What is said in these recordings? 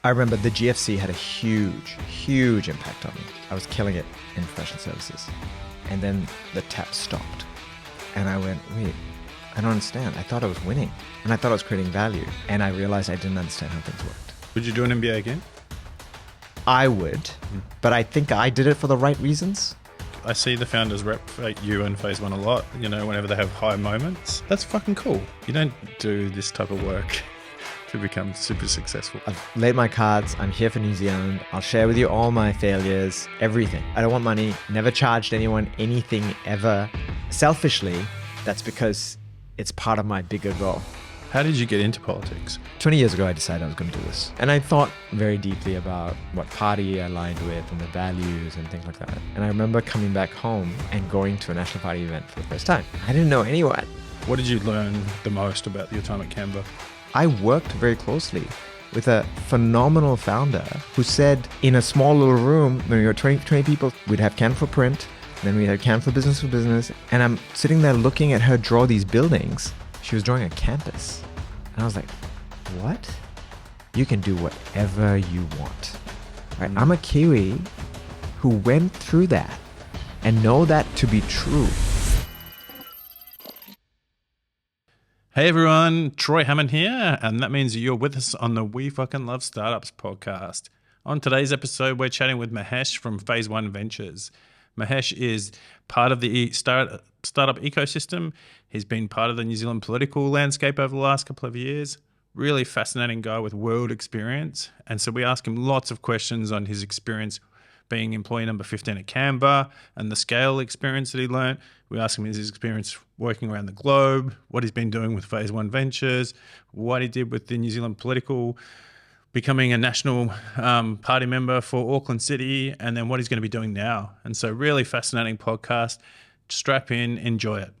I remember the GFC had a huge impact on me. I was killing it in professional services. And then the tap stopped. And I went, wait, I don't understand. I thought I was winning. And I thought I was creating value. And I realized I didn't understand how things worked. Would you do an MBA again? I would, but I think I did it for the right reasons. I see the founders rep you and PhaseOne a lot, whenever they have high moments. That's fucking cool. You don't do this type of work to become super successful. I've laid my cards. I'm here for New Zealand. I'll share with you all my failures, everything. I don't want money. Never charged anyone anything ever. Selfishly, that's because it's part of my bigger goal. How did you get into politics? 20 years ago, I decided I was going to do this. And I thought very deeply about what party I aligned with and the values and things like that. And I remember coming back home and going to a National Party event for the first time. I didn't know anyone. What did you learn the most about your time at Canva? I worked very closely with a phenomenal founder who said in a small little room, when we were 20 people, we'd have Canva for print, then we'd have Canva for business. And I'm sitting there looking at her draw these buildings. She was drawing a campus. And I was like, what? You can do whatever you want. Right? I'm a Kiwi who went through that and know that to be true. Hey everyone, Troy Hammond here, and that means you're with us on the We Fucking Love Startups podcast. On today's episode, we're chatting with Mahesh from PhaseOne Ventures. Mahesh is part of the startup ecosystem. He's been part of the New Zealand political landscape over the last couple of years. Really fascinating guy with world experience. And so we ask him lots of questions on his experience being employee number 15 at Canva and the scale experience that he learned. We ask him his experience working around the globe, what he's been doing with PhaseOne Ventures, what he did with the New Zealand political, becoming a national party member for Auckland City, and then what he's going to be doing now. And so really fascinating podcast. Strap in, enjoy it.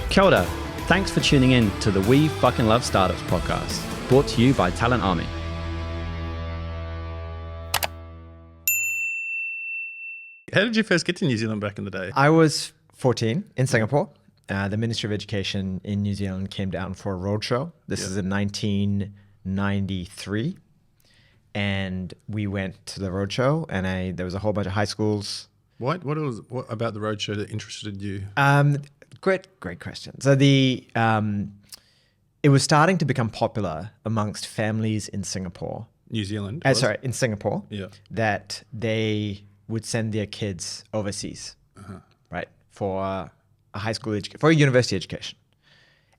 Kia ora. Thanks for tuning in to the We Fucking Love Startups podcast, brought to you by Talent Army. How did you first get to New Zealand back in the day? I was 14 in Singapore. The Ministry of Education in New Zealand came down for a roadshow. This is in 1993. And we went to the roadshow and there was a whole bunch of high schools. What about the roadshow that interested you? Great question. So it was starting to become popular amongst families in Singapore. New Zealand? In Singapore. Yeah. That they would send their kids overseas, right, for a high school education, for a university education.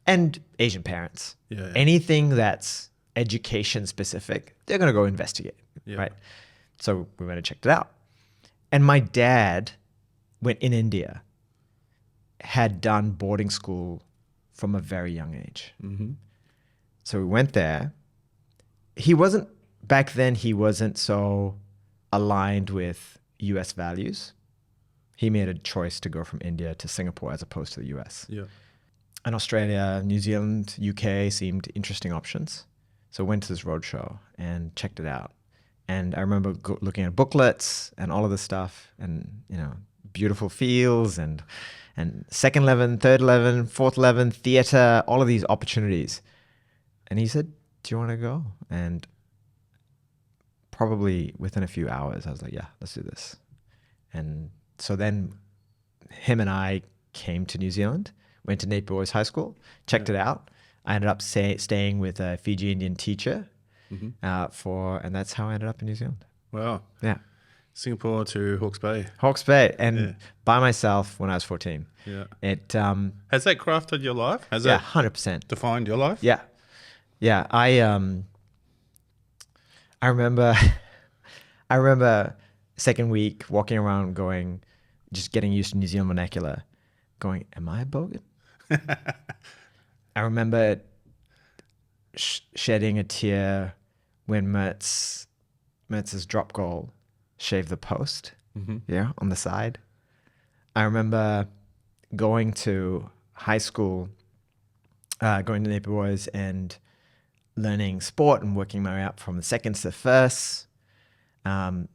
And Asian parents, anything that's education specific, they're going to go investigate, right? So we went and checked it out. And my dad, when in India, had done boarding school from a very young age. Mm-hmm. So we went there. Back then he wasn't so aligned with US values. He made a choice to go from India to Singapore as opposed to the US. Yeah. And Australia, New Zealand, UK seemed interesting options. So went to this roadshow and checked it out. And I remember looking at booklets and all of this stuff and, beautiful fields and second 11, third 11, fourth 11, theater, all of these opportunities. And he said, do you want to go? And probably within a few hours, I was like, yeah, let's do this. And so then him and I came to New Zealand, went to Napier Boys High School, checked it out. I ended up staying with a Fiji Indian teacher and that's how I ended up in New Zealand. Wow. Yeah. Singapore to Hawke's Bay. Hawke's Bay, and by myself when I was 14. Yeah. It has that crafted your life? Has 100% defined your life? Yeah. Yeah. I remember second week walking around just getting used to New Zealand vernacular, going, am I a bogan? I remember shedding a tear when Mertz's drop goal shaved the post, on the side. I remember going to high school, going to Napier Boys and learning sport and working my way up from the seconds to the firsts. Going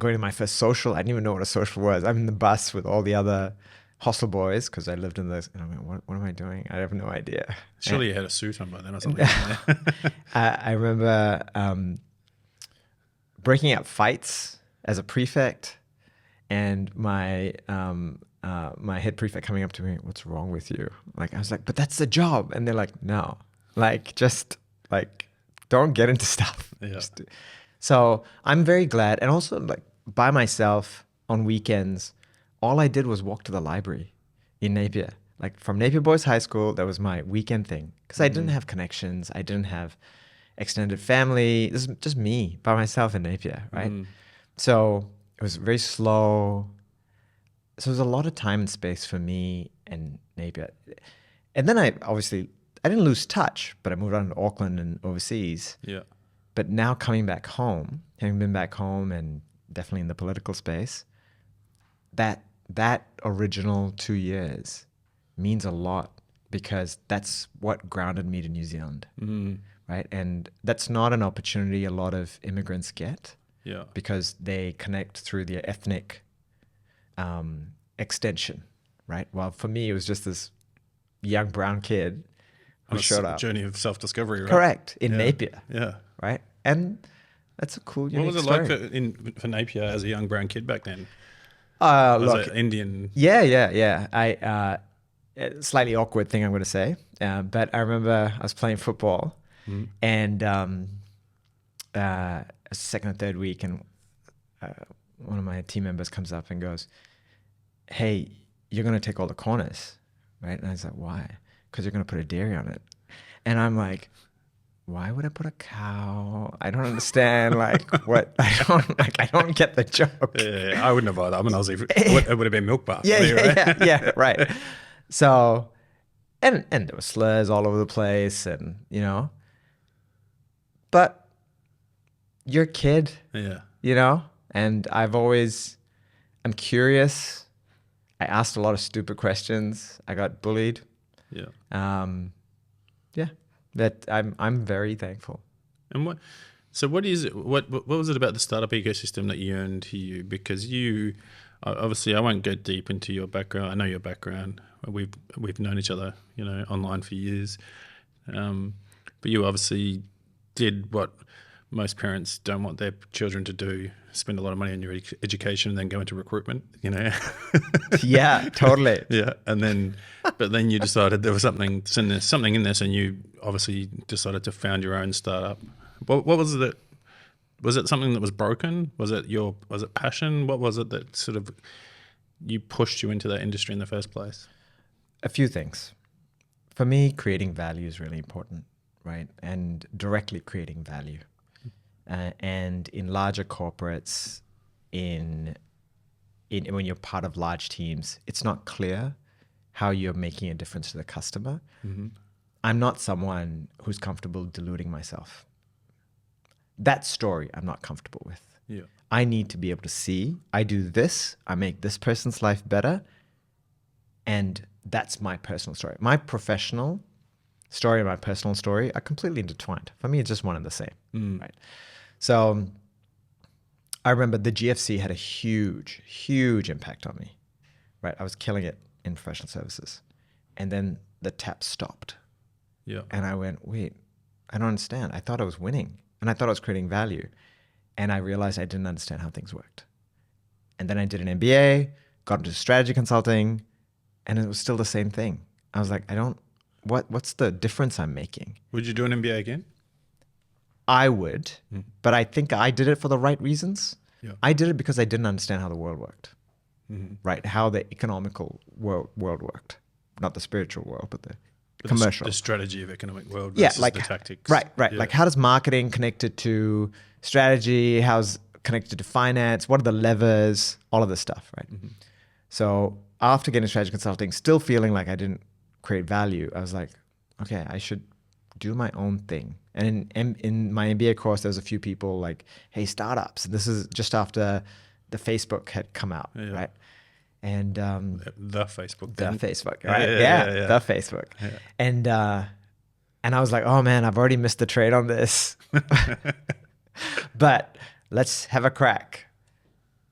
to my first social, I didn't even know what a social was. I'm in the bus with all the other hostel boys, because I lived in this, and I'm like, what am I doing? I have no idea. Surely you had a suit on by then or something. I remember breaking up fights as a prefect, and my my head prefect coming up to me, "What's wrong with you?" Like, I was like, "But that's the job," and they're like, "No, like just like don't get into stuff." Yeah. So I'm very glad, and also like by myself on weekends, all I did was walk to the library in Napier. Like from Napier Boys High School, that was my weekend thing, because I didn't have connections, I didn't have extended family. This is just me by myself in Napier, right? So it was very slow. So it was a lot of time and space for me and Napier. And then I didn't lose touch, but I moved on to Auckland and overseas. Yeah. But now coming back home, having been back home and definitely in the political space, that original 2 years means a lot, because that's what grounded me to New Zealand, right? And that's not an opportunity a lot of immigrants get, because they connect through their ethnic extension, right? Well, for me, it was just this young brown kid who showed up. Journey of self-discovery, right? Correct, in Napier. Yeah. Right? And that's a cool, unique What was it story. like for Napier as a young brown kid back then? Look, it Indian? Yeah. Slightly awkward thing I'm going to say, but I remember I was playing football, and second or third week, and one of my team members comes up and goes, "Hey, you're going to take all the corners, right?" And I was like, "Why?" "Because you're going to put a dairy on it." And I'm like, why would I put a cow? I don't understand. Like what? I don't get the joke. Yeah, I wouldn't have either. I'm an Aussie. It would have been milk bar. Yeah, right. So, and there were slurs all over the place, and but you're a kid, and I'm curious. I asked a lot of stupid questions. I got bullied. Yeah. That I'm very thankful. And what is it? What was it about the startup ecosystem that yearned to you? Because you, obviously, I won't go deep into your background. I know your background. We've known each other, online for years. But you obviously did what most parents don't want their children to do: spend a lot of money on your education and then go into recruitment. Yeah, totally. Yeah, but then you decided there was something in this, and you obviously decided to found your own startup. What was it? Was it something that was broken? Was it passion? What was it that sort of you pushed you into that industry in the first place? A few things. For me, creating value is really important, right? And directly creating value. And in larger corporates, when you're part of large teams, it's not clear how you're making a difference to the customer. I'm not someone who's comfortable deluding myself. That story I'm not comfortable with. Yeah. I need to be able to see, I do this, I make this person's life better, and that's my personal story. My professional story and my personal story are completely intertwined. For me, it's just one and the same, right? So I remember the GFC had a huge, huge impact on me, right? I was killing it in professional services. And then the tap stopped. Yeah. And I went, wait, I don't understand. I thought I was winning, and I thought I was creating value. And I realized I didn't understand how things worked. And then I did an MBA, got into strategy consulting, and it was still the same thing. I was like, what's the difference I'm making? Would you do an MBA again? I would, but I think I did it for the right reasons. Yeah. I did it because I didn't understand how the world worked, right? How the economical world worked, not the spiritual world, but the commercial. The strategy of economic world versus the tactics. Right. Yeah. Like how does marketing connected to strategy? How's connected to finance? What are the levers? All of this stuff, right? So after getting strategy consulting, still feeling like I didn't create value, I was like, okay, I should do my own thing. And in my MBA course, there was a few people like, hey, startups. This is just after the Facebook had come out, right? And the Facebook. The Facebook, right? Yeah, the Facebook. Yeah. And I was like, oh man, I've already missed the train on this. But let's have a crack.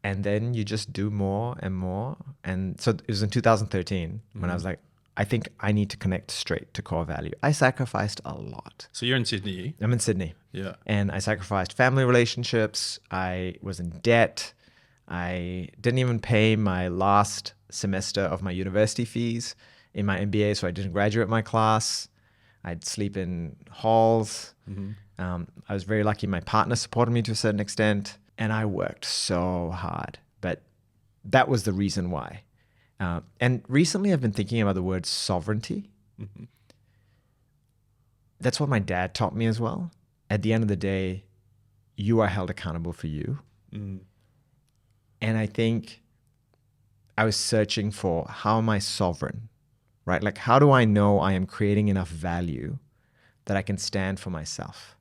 And then you just do more and more. And so it was in 2013 when I was like, I think I need to connect straight to core value. I sacrificed a lot. So you're in Sydney? I'm in Sydney. Yeah. And I sacrificed family relationships. I was in debt. I didn't even pay my last semester of my university fees in my MBA, so I didn't graduate my class. I'd sleep in halls. I was very lucky. My partner supported me to a certain extent. And I worked so hard, but that was the reason why. And recently I've been thinking about the word sovereignty. That's what my dad taught me as well. At the end of the day, you are held accountable for you. And I think I was searching for, how am I sovereign, right? Like, how do I know I am creating enough value that I can stand for myself?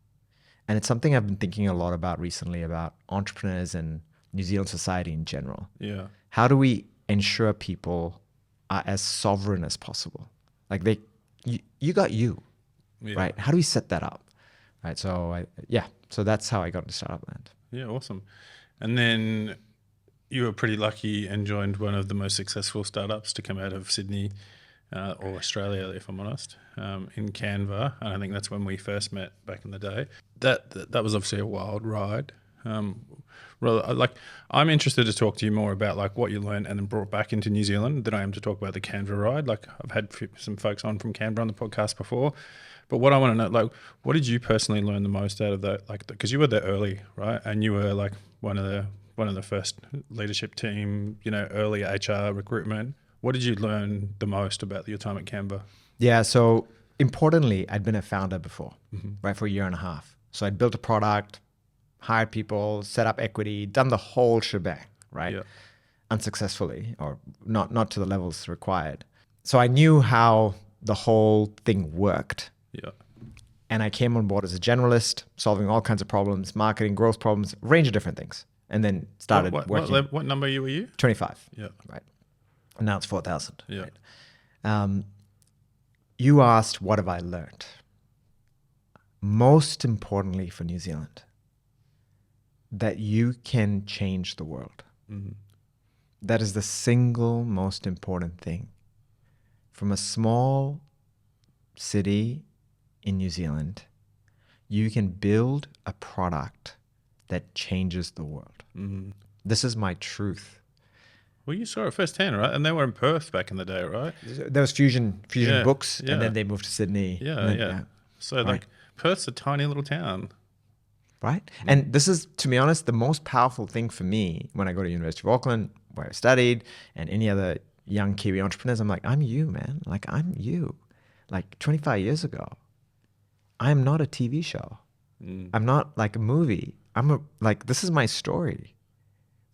And it's something I've been thinking a lot about recently, about entrepreneurs and New Zealand society in general. Yeah. How do we ensure people are as sovereign as possible? Like you got you, right? How do we set that up? Right. So so that's how I got into startup land. Yeah. Awesome. And then you were pretty lucky and joined one of the most successful startups to come out of Sydney or Australia, if I'm honest, in Canva. And I think that's when we first met back in the day. That was obviously a wild ride. I'm interested to talk to you more about like what you learned and then brought back into New Zealand than I am to talk about the Canva ride. Like, I've had some folks on from Canva on the podcast before, but what I want to know, like, what did you personally learn the most out of that? Like, because you were there early, right? And you were like one of the first leadership team, early HR recruitment. What did you learn the most about your time at Canva? Yeah. So importantly, I'd been a founder before, right, for a year and a half. So I'd built a product, hired people, set up equity, done the whole shebang, right? Yeah. Unsuccessfully, or not to the levels required. So I knew how the whole thing worked. Yeah. And I came on board as a generalist, solving all kinds of problems, marketing, growth problems, a range of different things. And then started working. What number were you? 25. Yeah. Right. And now it's 4,000. Yeah. Right? You asked, what have I learned? Most importantly for New Zealand, that you can change the world. That is the single most important thing. From a small city in New Zealand, you can build a product that changes the world. This is my truth. Well, you saw it firsthand, right? And they were in Perth back in the day, right? There was Fusion Books, and then they moved to Sydney. So like, Perth's a tiny little town. Right? And this is, to be honest, the most powerful thing for me when I go to University of Auckland, where I studied, and any other young Kiwi entrepreneurs. I'm like, I'm you, man. Like, I'm you. Like 25 years ago, I'm not a TV show. I'm not like a movie. This is my story,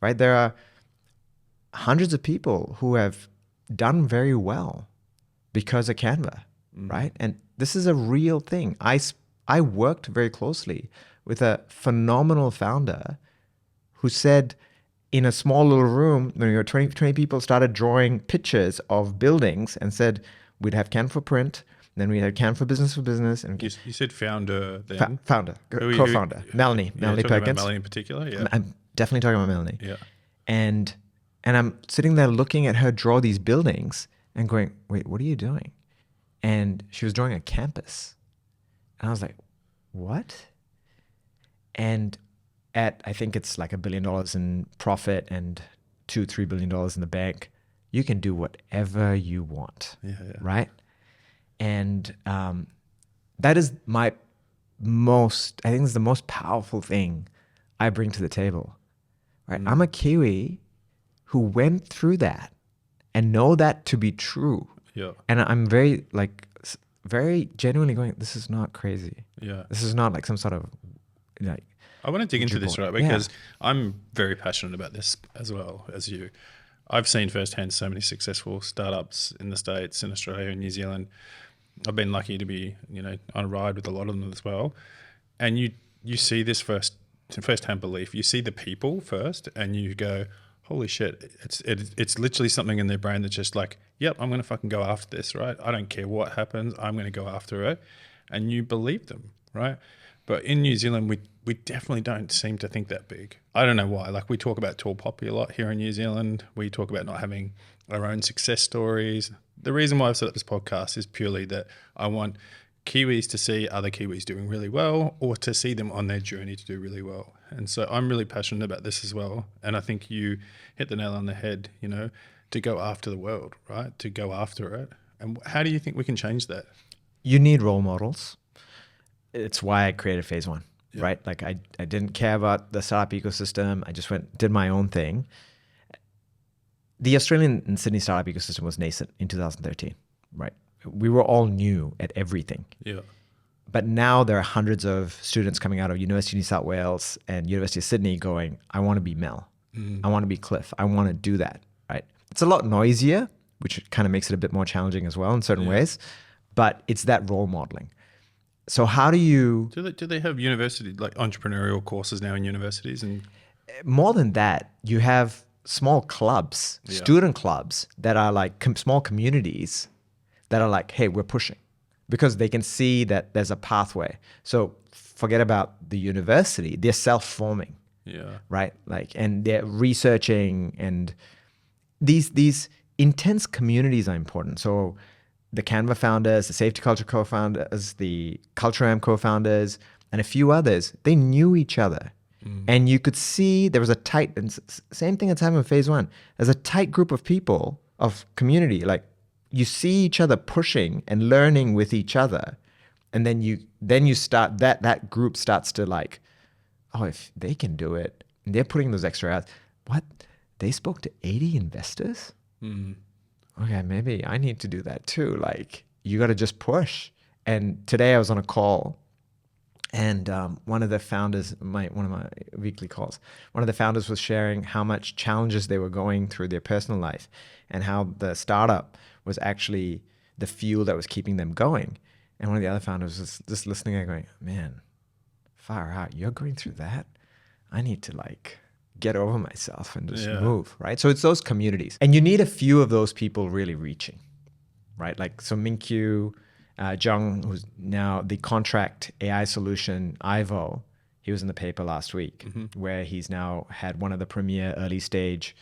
right? There are hundreds of people who have done very well because of Canva, right? And this is a real thing. I worked very closely with a phenomenal founder who said, in a small little room, when we were 20 people started drawing pictures of buildings and said, we'd have Canva for print, then we had Canva for business. And you said founder then? Founder, co-founder. Melanie Perkins. About Melanie in particular, yeah. I'm definitely talking about Melanie. Yeah. And I'm sitting there looking at her draw these buildings and going, wait, what are you doing? And she was drawing a campus. And I was like, what? And I think it's like $1 billion in profit and $2-3 billion in the bank, you can do whatever you want, right? And that is I think it's the most powerful thing I bring to the table, right? I'm a Kiwi who went through that and know that to be true. Yeah. And I'm very genuinely going, this is not crazy. Yeah. This is not like some sort of like. I want to dig into this, right? Because I'm very passionate about this as well as you. I've seen firsthand so many successful startups in the States, in Australia, and New Zealand. I've been lucky to be, on a ride with a lot of them as well. And you see this first-hand belief. You see the people first, and you go, holy shit, it's literally something in their brain that's just like, yep, I'm going to fucking go after this, right? I don't care what happens. I'm going to go after it. And you believe them, right? But in New Zealand, we definitely don't seem to think that big. I don't know why. Like, we talk about tall poppy a lot here in New Zealand. We talk about not having our own success stories. The reason why I've set up this podcast is purely that I want Kiwis to see other Kiwis doing really well, or to see them on their journey to do really well. And so I'm really passionate about this as well. And I think you hit the nail on the head, you know, to go after the world, right? To go after it. And how do you think we can change that? You need role models. It's why I created PhaseOne, right? Like I didn't care about the startup ecosystem. I just did my own thing. The Australian and Sydney startup ecosystem was nascent in 2013, right? We were all new at everything. Yeah. But now there are hundreds of students coming out of University of New South Wales and University of Sydney going, I want to be Mel. I want to be Cliff. I want to do that, right? It's a lot noisier, which kind of makes it a bit more challenging as well in certain ways. But it's that role modeling. So how do you... Do they have university, like entrepreneurial courses now in universities? And more than that, you have small clubs, student clubs that are like small communities that are like, hey, we're pushing, because they can see that there's a pathway. So forget about the university, they're self-forming, right? Like, and they're researching, and these intense communities are important. So the Canva founders, the Safety Culture co-founders, the Culture Am co-founders, and a few others, they knew each other. And you could see there was a tight, and same thing that's happening with PhaseOne. There's a tight group of people, of community, like you see each other pushing and learning with each other. And then you start, that group starts to like, oh, if they can do it, and they're putting those extra hours. What? They spoke to 80 investors? Okay, maybe I need to do that too. Like, you got to just push. And today I was on a call, and one of the founders, one of my weekly calls, one of the founders was sharing how much challenges they were going through their personal life, and how the startup was actually the fuel that was keeping them going. And one of the other founders was just listening and going, man, far out, you're going through that? I need to like get over myself and just move, right? So it's those communities. And you need a few of those people really reaching, right? Like, so Minkyu, Jung, who's now the contract AI solution, Ivo, he was in the paper last week, where he's now had one of the premier early stage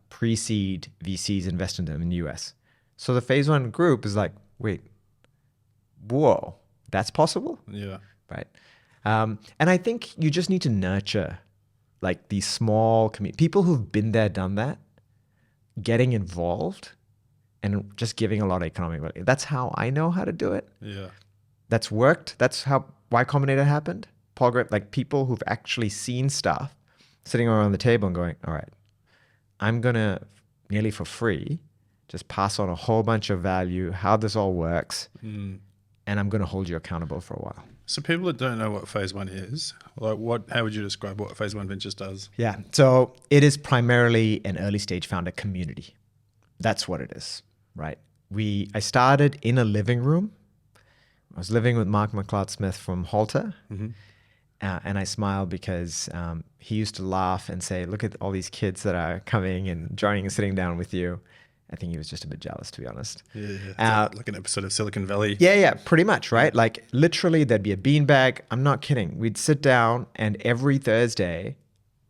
pre-seed VCs invest in them in the US. So the PhaseOne group is like, wait, whoa, that's possible? Yeah. Right. And I think you just need to nurture like these small people who've been there, done that, getting involved and just giving a lot of economic value. That's how I know how to do it. Yeah. That's worked. That's how Y Combinator happened. Like people who've actually seen stuff sitting around the table and going, all right, I'm going to nearly for free just pass on a whole bunch of value, how this all works, and I'm going to hold you accountable for a while. So people that don't know what PhaseOne is, like how would you describe what PhaseOne Ventures does? Yeah, so it is primarily an early stage founder community. That's what it is, right? I started in a living room. I was living with Mark McLeod-Smith from Halter, and I smiled because he used to laugh and say, look at all these kids that are coming and joining and sitting down with you. I think he was just a bit jealous, to be honest. Yeah. Like an episode of Silicon Valley. Yeah, pretty much, right? Like literally there'd be a beanbag. I'm not kidding. We'd sit down, and every Thursday,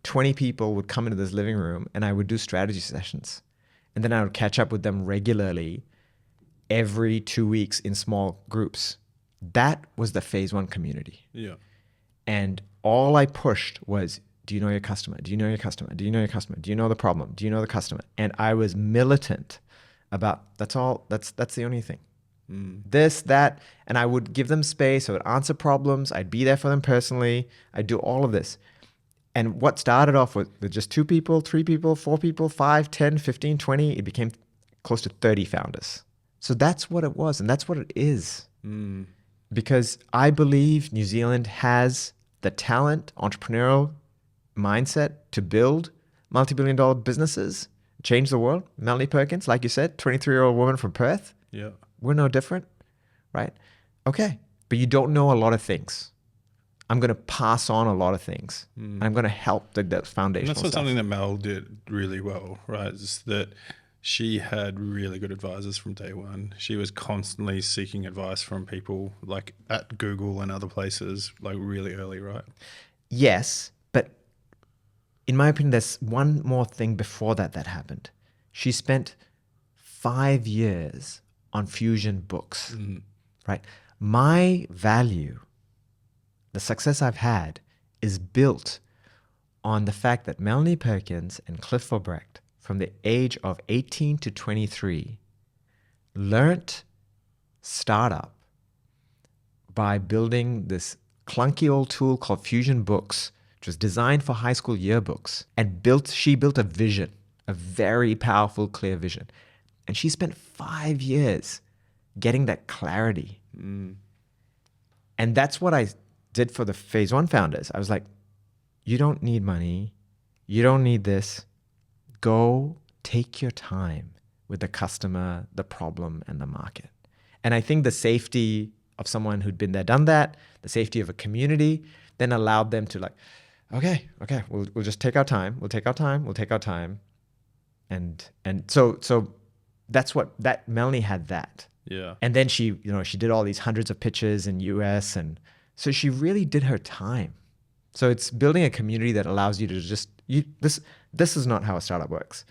20 people would come into this living room, and I would do strategy sessions. And then I would catch up with them regularly every 2 weeks in small groups. That was the PhaseOne community. Yeah. And all I pushed was, do you know your customer? Do you know your customer? Do you know your customer? Do you know the problem? Do you know the customer? And I was militant about, that's all, that's the only thing. This, that, and I would give them space. I would answer problems. I'd be there for them personally. I'd do all of this. And what started off with just 2 people, 3 people, 4 people, 5, 10, 15, 20, it became close to 30 founders. So that's what it was, and that's what it is. Because I believe New Zealand has the talent, entrepreneurial mindset to build multi-billion-dollar businesses, change the world. Melanie Perkins, like you said, 23-year-old woman from Perth. Yeah. We're no different, right? Okay, but you don't know a lot of things. I'm going to pass on a lot of things. And I'm going to help the foundational And that's stuff. something that Mel did really well, right? Is that she had really good advisors from day one. She was constantly seeking advice from people like at Google and other places, like really early, right? Yes, but in my opinion, there's one more thing before that happened. She spent 5 years on Fusion books, right? My value, the success I've had, is built on the fact that Melanie Perkins and Cliff Verbrecht, from the age of 18 to 23, learnt startup by building this clunky old tool called Fusion Books, which was designed for high school yearbooks, and she built a vision, a very powerful, clear vision. And she spent 5 years getting that clarity. And that's what I did for the PhaseOne founders. I was like, you don't need money. You don't need this. Go take your time with the customer, the problem, and the market. And I think the safety of someone who'd been there, done that, the safety of a community, then allowed them to like, okay, we'll just take our time. We'll take our time. And so that's that Melanie had that. Yeah. And then she did all these hundreds of pitches in US, and so she really did her time. So it's building a community that allows you to this is not how a startup works.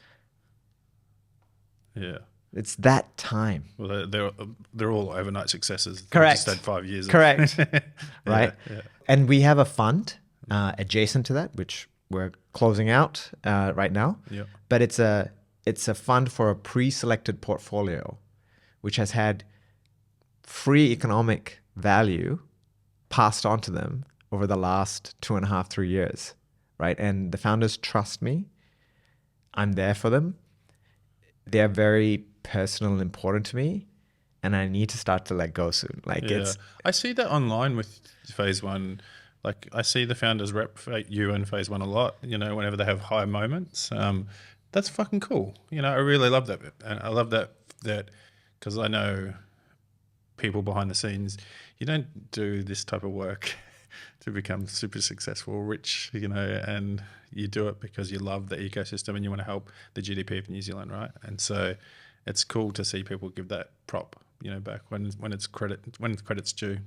Yeah. It's that time. Well, they're all overnight successes. Correct. They just had 5 years. Correct. Right. Yeah. And we have a fund adjacent to that, which we're closing out right now. Yeah. But it's a fund for a pre-selected portfolio, which has had free economic value passed on to them over the last 2.5, 3 years, right? And the founders trust me. I'm there for them. They're very personal and important to me, and I need to start to let go soon. I see that online with PhaseOne. Like I see the founders rep you and PhaseOne a lot, whenever they have high moments. That's fucking cool. I really love that bit. And I love that because I know people behind the scenes, you don't do this type of work to become super successful, rich, and you do it because you love the ecosystem and you want to help the GDP of New Zealand, right? And so it's cool to see people give that prop, back when credit's due.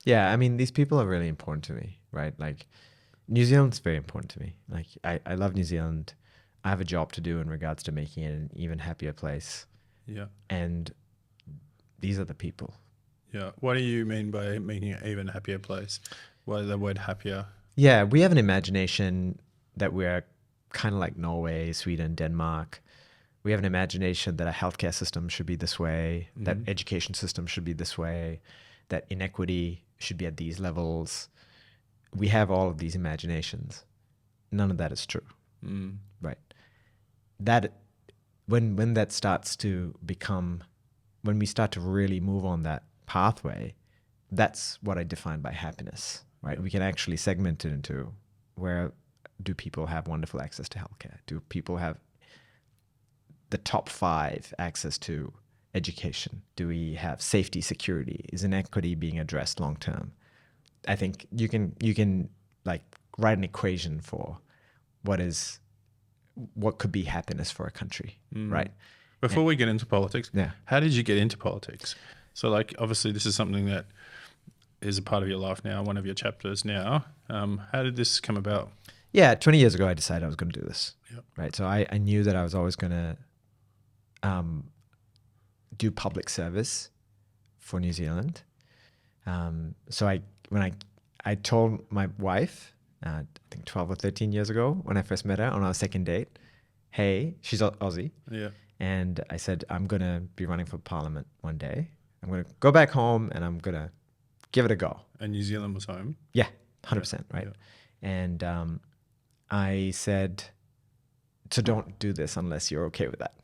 Yeah, I mean, these people are really important to me, right? Like, New Zealand's very important to me. Like, I love New Zealand. I have a job to do in regards to making it an even happier place. Yeah. And these are the people. Yeah. What do you mean by making it an even happier place? Why the word happier? Yeah, we have an imagination that we're kind of like Norway, Sweden, Denmark. We have an imagination that a healthcare system should be this way, that education system should be this way, that inequity should be at these levels. We have all of these imaginations. None of that is true, right? That when that starts to become, when we start to really move on that pathway, that's what I define by happiness, right? We can actually segment it into where do people have wonderful access to healthcare? Do people have the top 5 access to education? Do we have safety, security? Is inequity being addressed long term? I think you can like write an equation for what could be happiness for a country, right? Before we get into politics, Yeah. How did you get into politics? So like, obviously this is something that is a part of your life now, one of your chapters now. How did this come about? Yeah, 20 years ago, I decided I was going to do this, Yep. right? So I knew that I was always going to do public service for New Zealand. So when I told my wife, I think 12 or 13 years ago, when I first met her on our second date, hey, she's Aussie. Yeah. And I said, I'm going to be running for parliament one day. I'm going to go back home and I'm going to give it a go. And New Zealand was home? Yeah, 100%, right? Yeah. And I said, so don't do this unless you're okay with that.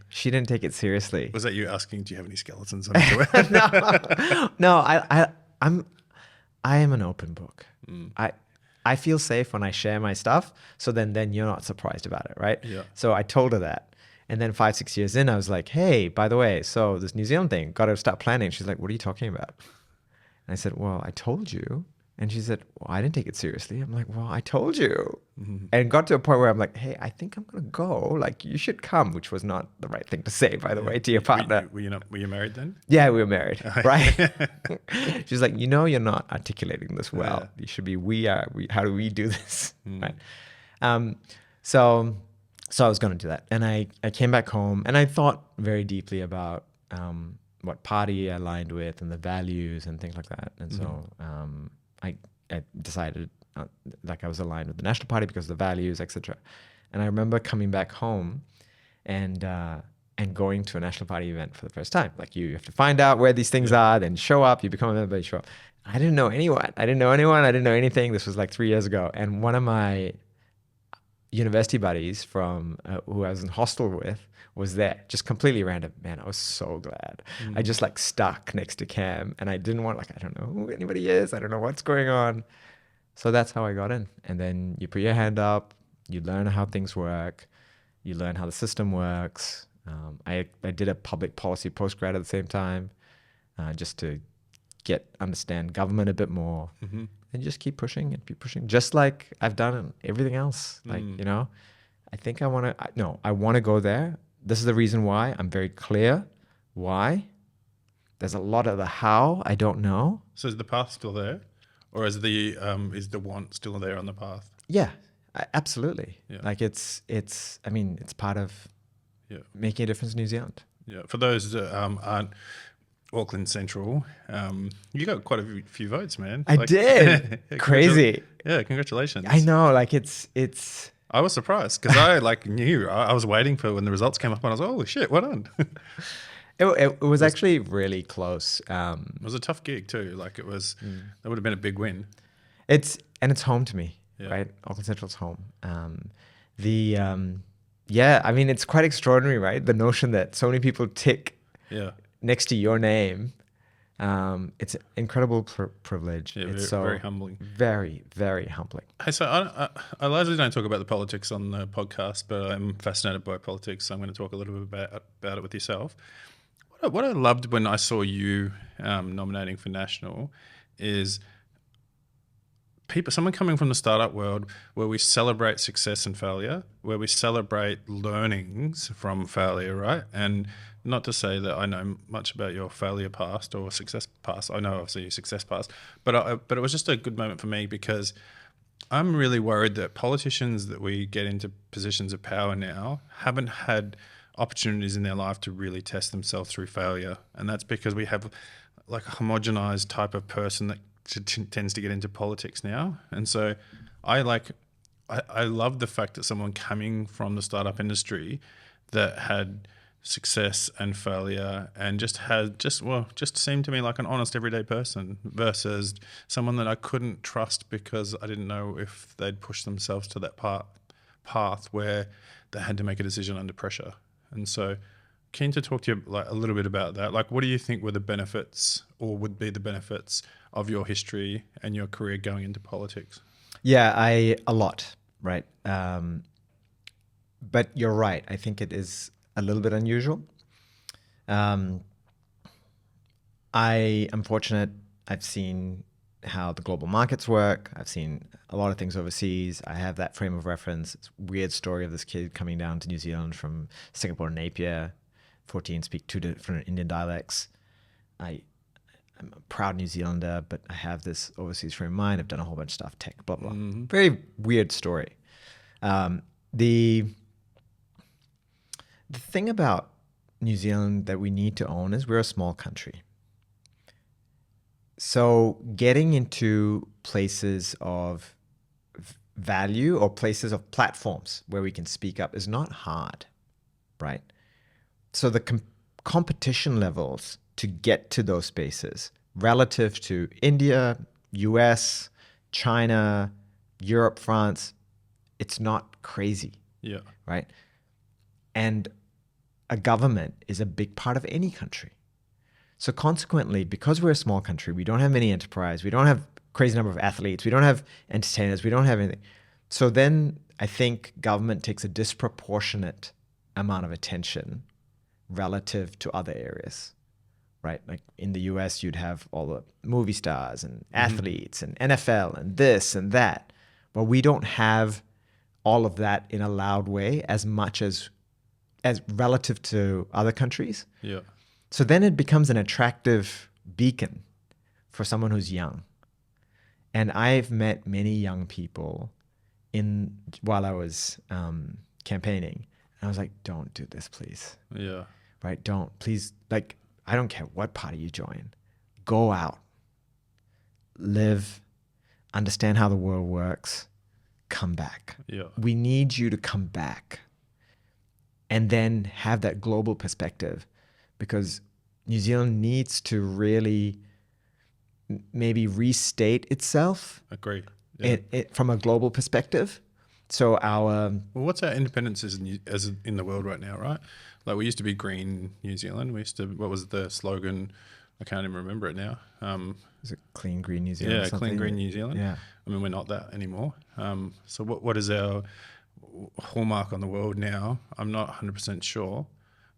She didn't take it seriously. Was that you asking, do you have any skeletons on your way? No, I am an open book. I feel safe when I share my stuff. So then you're not surprised about it, right? Yeah. So I told her that. And then 5-6 years in, I was like, hey, by the way, so this New Zealand thing, got to start planning. She's like, what are you talking about? And I said, well, I told you And she said, well, I didn't take it seriously. I'm like, well, I told you. And got to a point where I'm like, hey, I think I'm going to go. Like, you should come, which was not the right thing to say, by the way, to your partner. Were you married then? Yeah, we were married, right? She's like, you're not articulating this well. Yeah. You should be, how do we do this, right? So I was going to do that. And I came back home and I thought very deeply about what party I aligned with and the values and things like that. And so I decided like I was aligned with the National Party because of the values, etc. And I remember coming back home and going to a National Party event for the first time. Like you have to find out where these things are, then show up, you become a member, you show up. I didn't know anyone. I didn't know anything. This was like 3 years ago. And one of my university buddies from who I was in hostel with was there, just completely random. Man, I was so glad. I just like stuck next to Cam and I didn't want, like, I don't know who anybody is. I don't know what's going on. So that's how I got in. And then you put your hand up, you learn how things work, you learn how the system works. I did a public policy postgrad at the same time, just to understand government a bit more, and just keep pushing and keep pushing, just like I've done everything else. Like, I think I want to go there. This is the reason why. I'm very clear why. There's a lot of the how I don't know. So is the path still there, or is the want still there on the path? Yeah, absolutely. Yeah. Like it's part of making a difference in New Zealand. Yeah. For those that aren't Auckland Central, you got quite a few votes, man. I did. Crazy. Yeah, congratulations. I know. Like it's. I was surprised because I knew I was waiting for when the results came up and I was like, holy shit, well done. It was actually really close. It was a tough gig too. Like it was, that would have been a big win. It's home to me, right? Auckland Central's home. It's quite extraordinary, right? The notion that so many people tick next to your name. It's an incredible privilege. Yeah, it's very humbling. Very, very humbling. Hey, so I largely don't talk about the politics on the podcast, but I'm fascinated by politics. So I'm going to talk a little bit about it with yourself. What I loved when I saw you nominating for national is someone coming from the startup world where we celebrate success and failure, where we celebrate learnings from failure, right? And not to say that I know much about your failure past or success past. I know obviously your success past, but it was just a good moment for me because I'm really worried that politicians that we get into positions of power now haven't had opportunities in their life to really test themselves through failure. And that's because we have like a homogenized type of person that tends to get into politics now. And so I love the fact that someone coming from the startup industry that had success and failure and just seemed to me like an honest everyday person versus someone that I couldn't trust because I didn't know if they'd push themselves to that path where they had to make a decision under pressure. And so keen to talk to you like a little bit about that. Like, what do you think were the benefits or would be the benefits of your history and your career going into politics? Yeah, a lot, right? But you're right. I think it is a little bit unusual. I am fortunate. I've seen how the global markets work. I've seen a lot of things overseas. I have that frame of reference. It's a weird story of this kid coming down to New Zealand from Singapore and Napier, 14, speak 2 different Indian dialects. I'm a proud New Zealander, but I have this overseas frame of mind. I've done a whole bunch of stuff, tech, blah, blah. Very weird story. The thing about New Zealand that we need to own is we're a small country. So getting into places of value or places of platforms where we can speak up is not hard, right? So the competition levels to get to those spaces relative to India, US, China, Europe, France, it's not crazy, right? And a government is a big part of any country. So consequently, because we're a small country, we don't have many enterprise, we don't have crazy number of athletes, we don't have entertainers, we don't have anything. So then I think government takes a disproportionate amount of attention relative to other areas, right? Like in the US, you'd have all the movie stars and athletes and NFL and this and that. But we don't have all of that in a loud way as much as relative to other countries. Yeah. So then it becomes an attractive beacon for someone who's young. And I've met many young people while I was campaigning. And I was like, don't do this, please. Yeah. Right? Don't. Please, like, I don't care what party you join. Go out. Live. Understand how the world works. Come back. Yeah. We need you to come back. And then have that global perspective, because New Zealand needs to really maybe restate itself. Agree. Yeah. From a global perspective. So well, what's our independence as in the world right now, right? Like we used to be green New Zealand. What was the slogan? I can't even remember it now. Is it clean green New Zealand? Yeah, clean green New Zealand. Yeah. I mean, we're not that anymore. So what is our hallmark on the world now? I'm not 100% sure,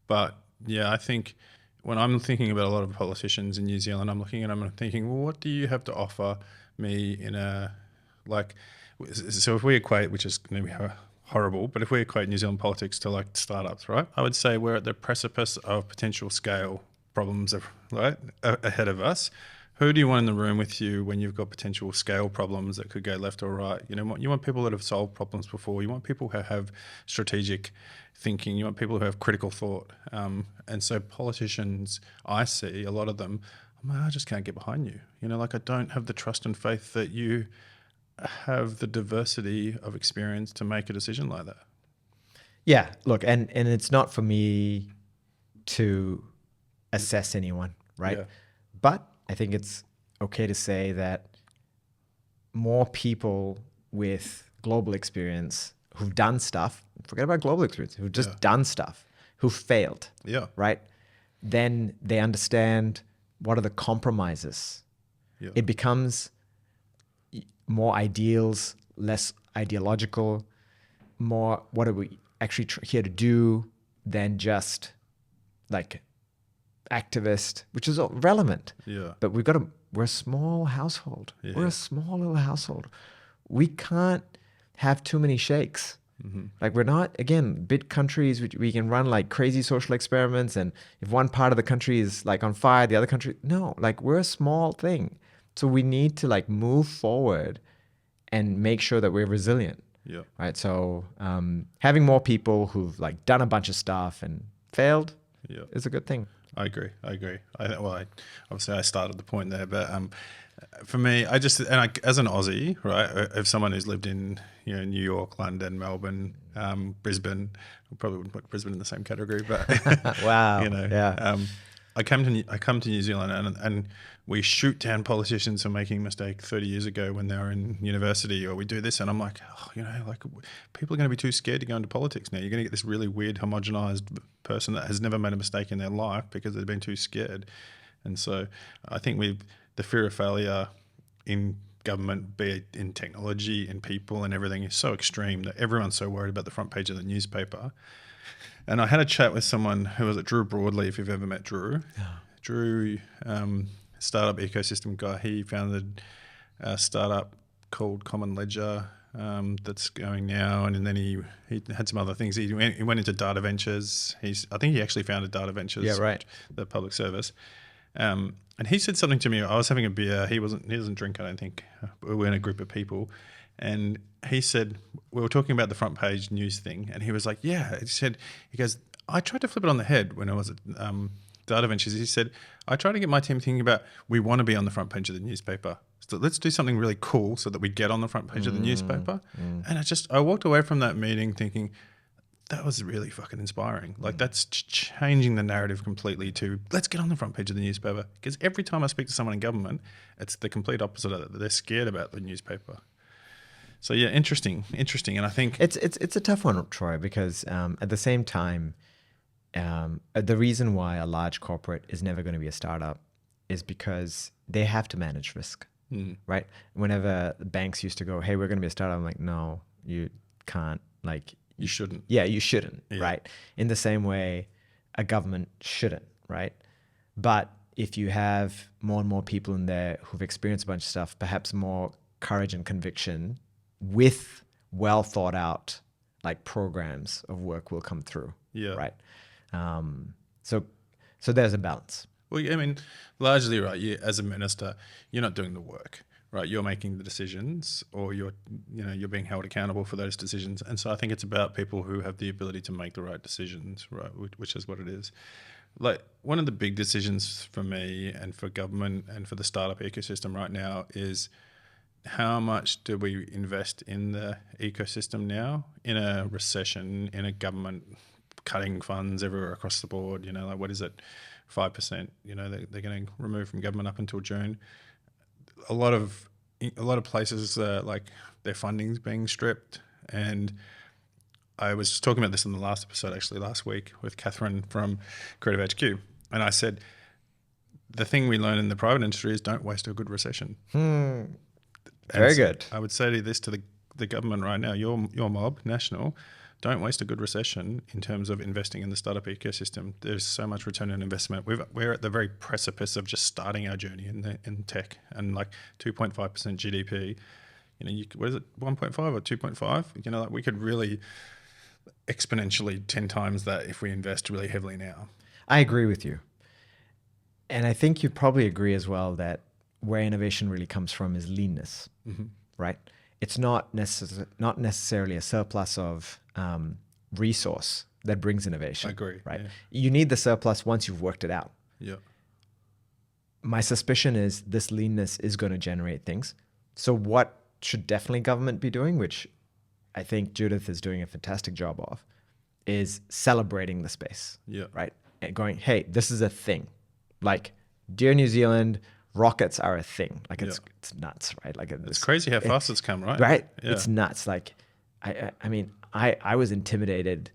but yeah, I think when I'm thinking about a lot of politicians in New Zealand, I'm looking at them and I'm thinking, well, what do you have to offer me in a, like, so if we equate, which is going to be horrible, but if we equate New Zealand politics to like startups, right? I would say we're at the precipice of potential scale problems, right, ahead of us. Who do you want in the room with you when you've got potential scale problems that could go left or right? You want people that have solved problems before. You want people who have strategic thinking. You want people who have critical thought. And so politicians, I see a lot of them, I just can't get behind you. Like I don't have the trust and faith that you have the diversity of experience to make a decision like that. Yeah, look, and it's not for me to assess anyone, right? Yeah. But I think it's okay to say that more people with global experience who've done stuff, forget about global experience, who've just done stuff, who failed, right? Then they understand what are the compromises. Yeah. It becomes more ideals, less ideological, more what are we actually here to do than just like activist, which is relevant. Yeah. But we're a small household. Yeah. We're a small little household. We can't have too many shakes. Mm-hmm. Like we're not, again, big countries, we can run like crazy social experiments. And if one part of the country is like on fire, the other country, no, like we're a small thing. So we need to like move forward and make sure that we're resilient. Yeah. Right. So having more people who've like done a bunch of stuff and failed is a good thing. I agree. Obviously I started the point there, but for me, as an Aussie, right, if someone who's lived in New York, London, Melbourne, Brisbane, I probably wouldn't put Brisbane in the same category, but wow, I come to New Zealand and we shoot down politicians for making a mistake 30 years ago when they were in university, or we do this, and I'm like, like people are going to be too scared to go into politics now. You're going to get this really weird homogenized person that has never made a mistake in their life because they've been too scared. And so I think the fear of failure in government, be it in technology, in people and everything, is so extreme that everyone's so worried about the front page of the newspaper. And I had a chat with someone who was at Drew Broadley, if you've ever met Drew. Yeah. Drew, startup ecosystem guy, he founded a startup called Common Ledger that's going now, and then he had some other things. He went into data ventures. I think he actually founded data ventures. Yeah, right. The public service. And he said something to me. I was having a beer. He doesn't drink, I don't think. We were in a group of people, and he said, we were talking about the front page news thing, and he was like, yeah. He goes, I tried to flip it on the head when I was at Data Ventures. He said, I try to get my team thinking about, we want to be on the front page of the newspaper. So let's do something really cool so that we get on the front page of the newspaper. And I walked away from that meeting thinking, that was really fucking inspiring. Like that's changing the narrative completely to let's get on the front page of the newspaper. Because every time I speak to someone in government, it's the complete opposite of that. They're scared about the newspaper. So yeah, interesting. And I think it's a tough one, Troy, because at the same time, the reason why a large corporate is never going to be a startup is because they have to manage risk, right? Whenever banks used to go, hey, we're going to be a startup, I'm like, no, you can't. Like, you shouldn't. Yeah, you shouldn't, right? In the same way, a government shouldn't, right? But if you have more and more people in there who've experienced a bunch of stuff, perhaps more courage and conviction with well thought out like programs of work will come through. Yeah. Right. So there's a balance. Well, I mean, largely, right, you, as a minister, you're not doing the work, right? You're making the decisions, or you're being held accountable for those decisions. And so I think it's about people who have the ability to make the right decisions, right, which is what it is. Like, one of the big decisions for me and for government and for the startup ecosystem right now is how much do we invest in the ecosystem now in a recession, in a government cutting funds everywhere across the board, like what is it, 5%, they're going to remove from government up until June. A lot of places, like their funding's being stripped. And I was talking about this in the last episode, actually last week, with Catherine from Creative HQ. And I said, the thing we learn in the private industry is don't waste a good recession. Very good. I would say this to the government right now, your mob, National, don't waste a good recession in terms of investing in the startup ecosystem. There's so much return on investment. We're at the very precipice of just starting our journey in tech, and like 2.5% GDP. What is it, 1.5 or 2.5? Like we could really exponentially 10 times that if we invest really heavily now. I agree with you. And I think you'd probably agree as well that where innovation really comes from is leanness, right? It's not necessarily a surplus of resource that brings innovation. I agree. Right? Yeah. You need the surplus once you've worked it out. Yeah. My suspicion is this leanness is going to generate things. So what should definitely government be doing, which I think Judith is doing a fantastic job of, is celebrating the space. Yeah. Right? And going, hey, this is a thing. Like, dear New Zealand, rockets are a thing. Like it's nuts, right? Like it's crazy how fast it's come, right? Right. Yeah. It's nuts. Like, I mean, I was intimidated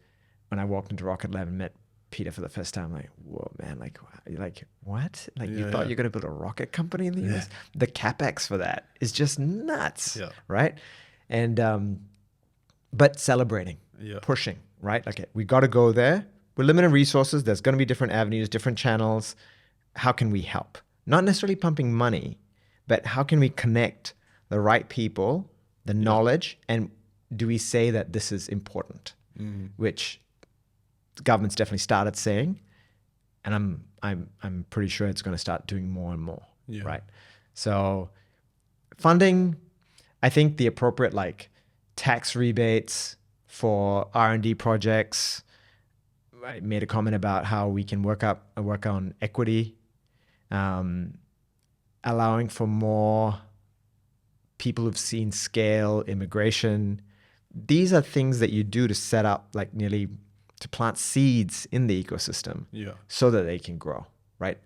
when I walked into Rocket Lab and met Peter for the first time. Like, whoa, man! Like what? Like you thought you're gonna build a rocket company in the US? The capex for that is just nuts, right? And but celebrating, pushing, right? Like we got to go there. We're limited resources. There's going to be different avenues, different channels. How can we help? Not necessarily pumping money, but how can we connect the right people, the knowledge, and do we say that this is important? Which the government's definitely started saying, and I'm pretty sure it's going to start doing more and more, right? So funding, I think the appropriate like tax rebates for R&D projects. I made a comment about how we can work on equity, allowing for more people who've seen scale, immigration. These are things that you do to set up, like nearly to plant seeds in the ecosystem so that they can grow, right?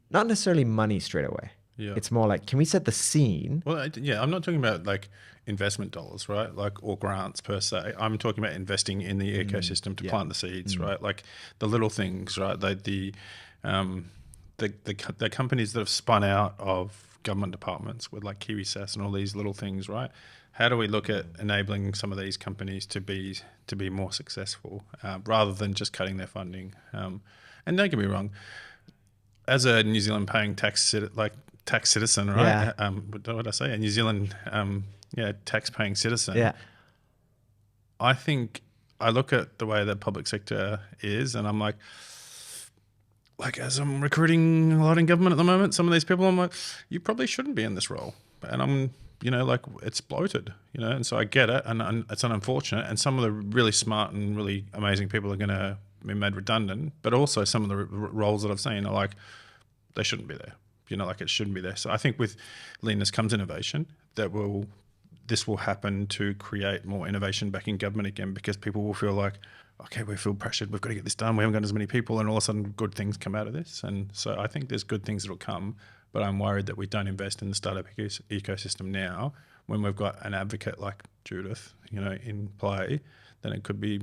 Not necessarily money straight away. It's more like, can we set the scene? Well, I'm not talking about like investment dollars, right? Like, or grants per se. I'm talking about investing in the ecosystem to plant the seeds, right? Like the little things, right? The companies that have spun out of government departments with like KiwiSass and all these little things, right? How do we look at enabling some of these companies to be more successful rather than just cutting their funding? And don't get me wrong, as a New Zealand paying tax citizen, right? What did I say? A New Zealand tax paying citizen. I think I look at the way the public sector is, and I'm like as I'm recruiting a lot in government at the moment, some of these people, I'm like, you probably shouldn't be in this role. And I'm, like it's bloated, and so I get it, and it's unfortunate. And some of the really smart and really amazing people are going to be made redundant, but also some of the roles that I've seen are like, they shouldn't be there. Like it shouldn't be there. So I think with leanness comes innovation. This will happen to create more innovation back in government again, because people will feel like, okay, we feel pressured. We've got to get this done. We haven't got as many people, and all of a sudden good things come out of this. And so I think there's good things that will come, but I'm worried that we don't invest in the startup ecosystem now when we've got an advocate like Judith, in play, then it could be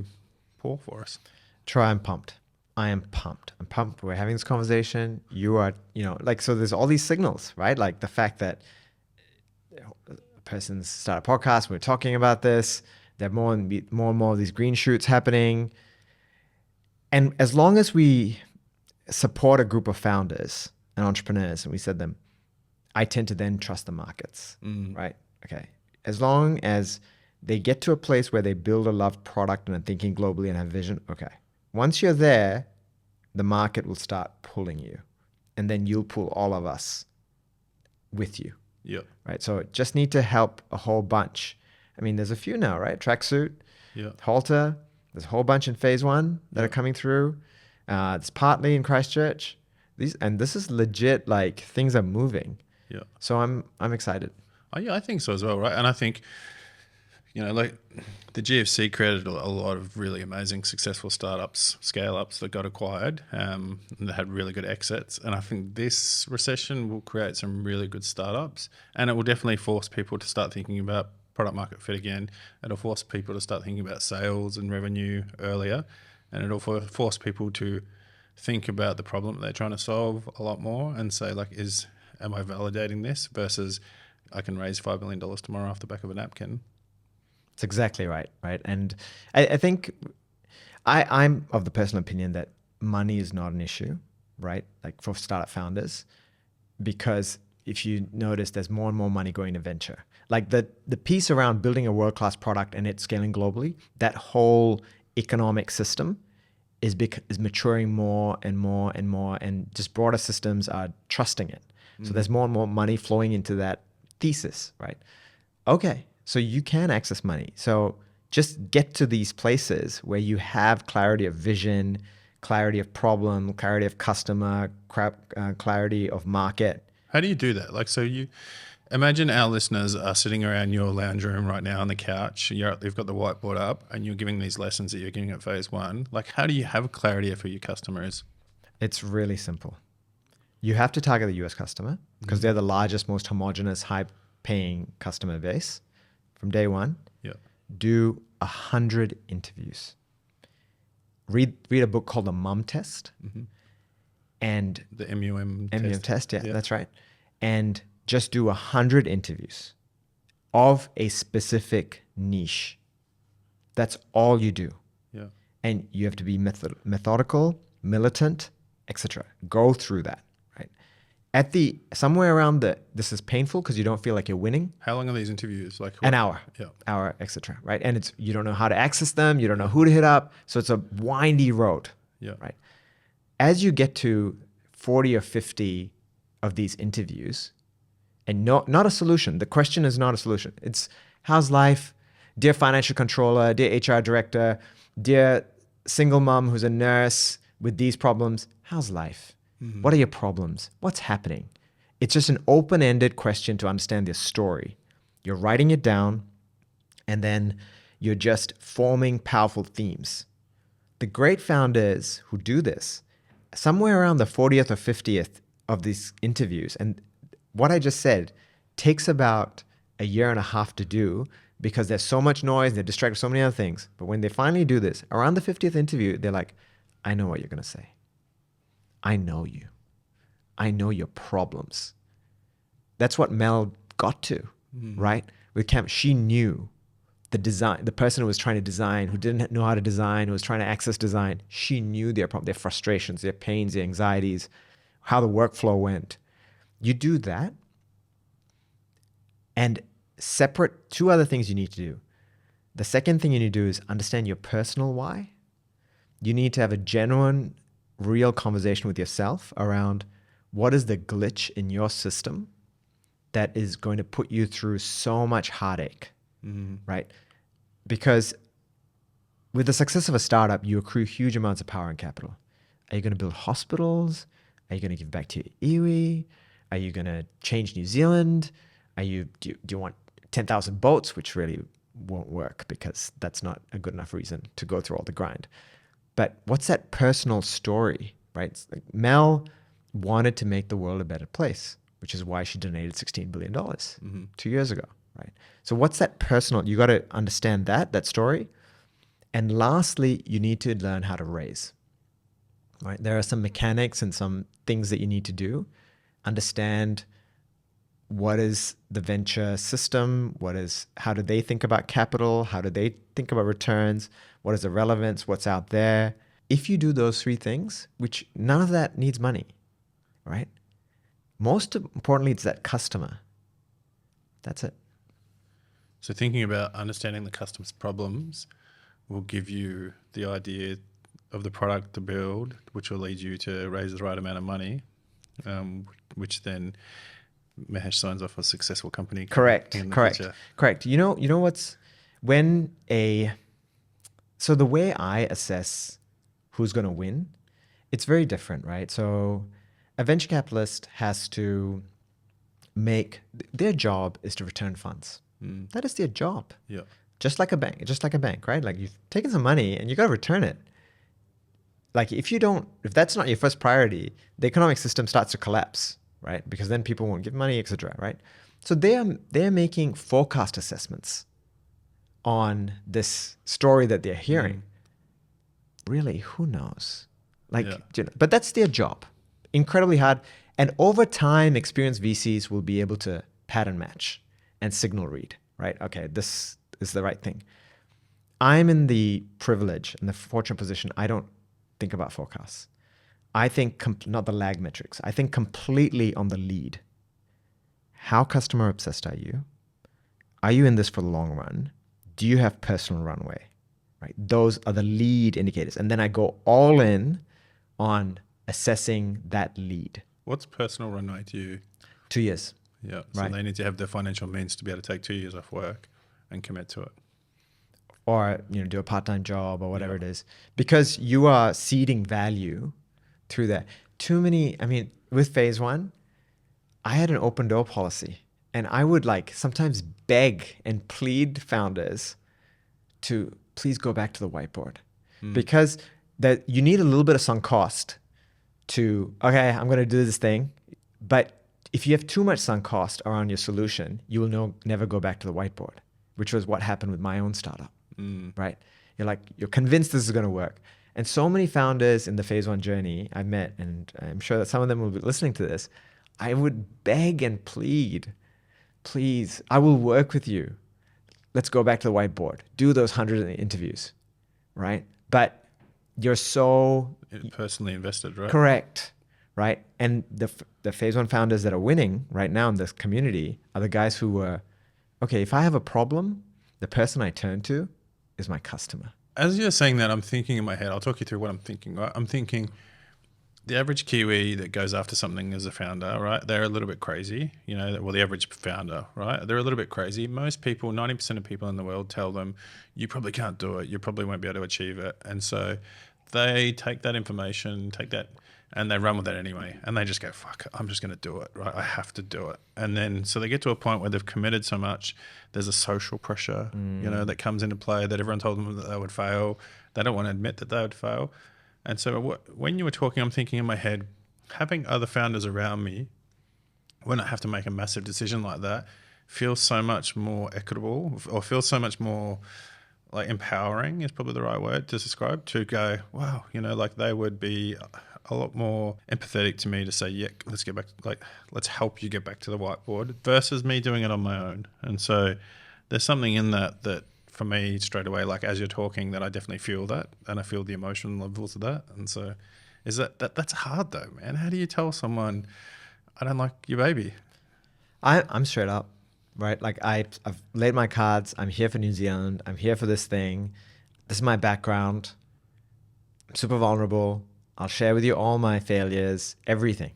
poor for us. Troy, I'm pumped. I am pumped. I'm pumped. We're having this conversation. You are, so there's all these signals, right? Like the fact that a person's started a podcast, we're talking about this. There are more and more of these green shoots happening. And as long as we support a group of founders and entrepreneurs, and we said them, I tend to then trust the markets, right? Okay. As long as they get to a place where they build a loved product and are thinking globally and have vision, okay. Once you're there, the market will start pulling you, and then you'll pull all of us with you. Yeah. Right. So just need to help a whole bunch. I mean, there's a few now, right? Tracksuit, Halter. There's a whole bunch in phase one that are coming through. It's partly in Christchurch. This is legit. Like, things are moving. Yeah. So I'm excited. Oh, yeah, I think so as well, right? And I think, like the GFC created a lot of really amazing, successful startups, scale-ups that got acquired and that had really good exits. And I think this recession will create some really good startups, and it will definitely force people to start thinking about product market fit again. It'll force people to start thinking about sales and revenue earlier, and it'll force people to think about the problem that they're trying to solve a lot more and say, like, am I validating this versus I can raise $5 million tomorrow off the back of a napkin. It's exactly right. And I think I'm of the personal opinion that money is not an issue, right? Like, for startup founders, because if you notice, there's more and more money going to venture. Like the piece around building a world-class product and it scaling globally, that whole economic system is maturing more and more and more, and just broader systems are trusting it. So there's more and more money flowing into that thesis, right? Okay, so you can access money. So just get to these places where you have clarity of vision, clarity of problem, clarity of customer, clarity of market. How do you do that? Like, so you imagine our listeners are sitting around your lounge room right now on the couch. You've got the whiteboard up and you're giving these lessons that you're giving at phase one. Like, how do you have clarity for your customers? It's really simple. You have to target the US customer because they're the largest, most homogenous, high-paying customer base from day one. Yeah. Do 100 interviews. Read a book called The Mum Test. And the MUM test. Yeah, that's right. And just do 100 interviews of a specific niche. That's all you do. Yeah. And you have to be methodical, militant, etc. Go through that, right? Somewhere around this is painful because you don't feel like you're winning. How long are these interviews? Like an hour, etc. Right? And you don't know how to access them. You don't know who to hit up. So it's a windy road. Yeah. Right. As you get to 40 or 50 of these interviews, and not a solution. The question is not a solution. It's, how's life? Dear financial controller, dear HR director, dear single mom who's a nurse with these problems, how's life? What are your problems? What's happening? It's just an open-ended question to understand their story. You're writing it down, and then you're just forming powerful themes. The great founders who do this, somewhere around the 40th or 50th of these interviews, and what I just said takes about a year and a half to do because there's so much noise, they're distracted with so many other things. But when they finally do this, around the 50th interview, they're like, I know what you're going to say. I know you. I know your problems. That's what Mel got to, right? With Canva, she knew the person who was trying to design, who didn't know how to design, who was trying to access design, she knew their problems, their frustrations, their pains, their anxieties, how the workflow went. You do that, and separate two other things you need to do. The second thing you need to do is understand your personal why. You need to have a genuine, real conversation with yourself around what is the glitch in your system that is going to put you through so much heartache, right? Because with the success of a startup, you accrue huge amounts of power and capital. Are you going to build hospitals? Are you going to give back to your iwi? Are you going to change New Zealand? Do you want 10,000 boats, which really won't work because that's not a good enough reason to go through all the grind. But what's that personal story, right? It's like Mel wanted to make the world a better place, which is why she donated $16 billion 2 years ago, right? So what's that personal? You got to understand that story. And lastly, you need to learn how to raise, right? There are some mechanics and some things that you need to do. Understand what is the venture system? How do they think about capital? How do they think about returns? What is the relevance? What's out there? If you do those three things, which none of that needs money, right? most importantly, it's that customer. That's it. So thinking about understanding the customer's problems will give you the idea of the product to build, which will lead you to raise the right amount of money, which then Mahesh signs off a successful company. Correct. You know what's so the way I assess who's going to win, it's very different, right? So a venture capitalist has to their job is to return funds. That is their job. Yeah. Just like a bank, right? Like you've taken some money and you got to return it. Like if that's not your first priority, the economic system starts to collapse, right? Because then people won't give money, etc., right? So they're making forecast assessments on this story that they're hearing. Really, who knows? But that's their job. Incredibly hard. And over time, experienced VCs will be able to pattern match and signal read, right? Okay, this is the right thing. I'm in the privilege and the fortunate position. I don't think about forecasts. I think not the lag metrics. I think completely on the lead. How customer obsessed are you? Are you in this for the long run? Do you have personal runway? Right? Those are the lead indicators. And then I go all in on assessing that lead. What's personal runway to you? 2 years. Yeah. So right. They need to have the financial means to be able to take 2 years off work and commit to it. Or do a part-time job or whatever it is. Because you are seeding value through that. With phase one, I had an open door policy. And I would sometimes beg and plead founders to please go back to the whiteboard. Because that you need a little bit of sunk cost to, okay, I'm going to do this thing. But if you have too much sunk cost around your solution, you will never go back to the whiteboard, which was what happened with my own startup, right? You're convinced this is going to work. And so many founders in the phase one journey I've met, and I'm sure that some of them will be listening to this, I would beg and plead, please, I will work with you. Let's go back to the whiteboard. Do those 100 interviews, right? But you're so personally invested, right? Correct, right? And the phase one founders that are winning right now in this community are the guys who were, okay, if I have a problem, the person I turn to is my customer. As you're saying that, I'm thinking in my head, I'll talk you through what I'm thinking, right? I'm thinking the average Kiwi that goes after something as a founder, right? They're a little bit crazy, the average founder, right? They're a little bit crazy. Most people, 90% of people in the world tell them, you probably can't do it. You probably won't be able to achieve it. And so they take that information, and they run with it anyway. And they just go, fuck it, I'm just going to do it, right? I have to do it. And then, so they get to a point where they've committed so much, there's a social pressure, that comes into play, that everyone told them that they would fail. They don't want to admit that they would fail. And so when you were talking, I'm thinking in my head, having other founders around me when I have to make a massive decision like that feels so much more equitable, or feels so much more empowering is probably the right word to describe, to go, wow, they would be a lot more empathetic to me to say, yeah, let's get back, let's help you get back to the whiteboard, versus me doing it on my own. And so there's something in that for me straight away, as you're talking, that I definitely feel that, and I feel the emotional levels of that. And so that's hard though, man. How do you tell someone, I don't like your baby? I'm straight up, right? I've laid my cards. I'm here for New Zealand. I'm here for this thing. This is my background. I'm super vulnerable. I'll share with you all my failures, everything.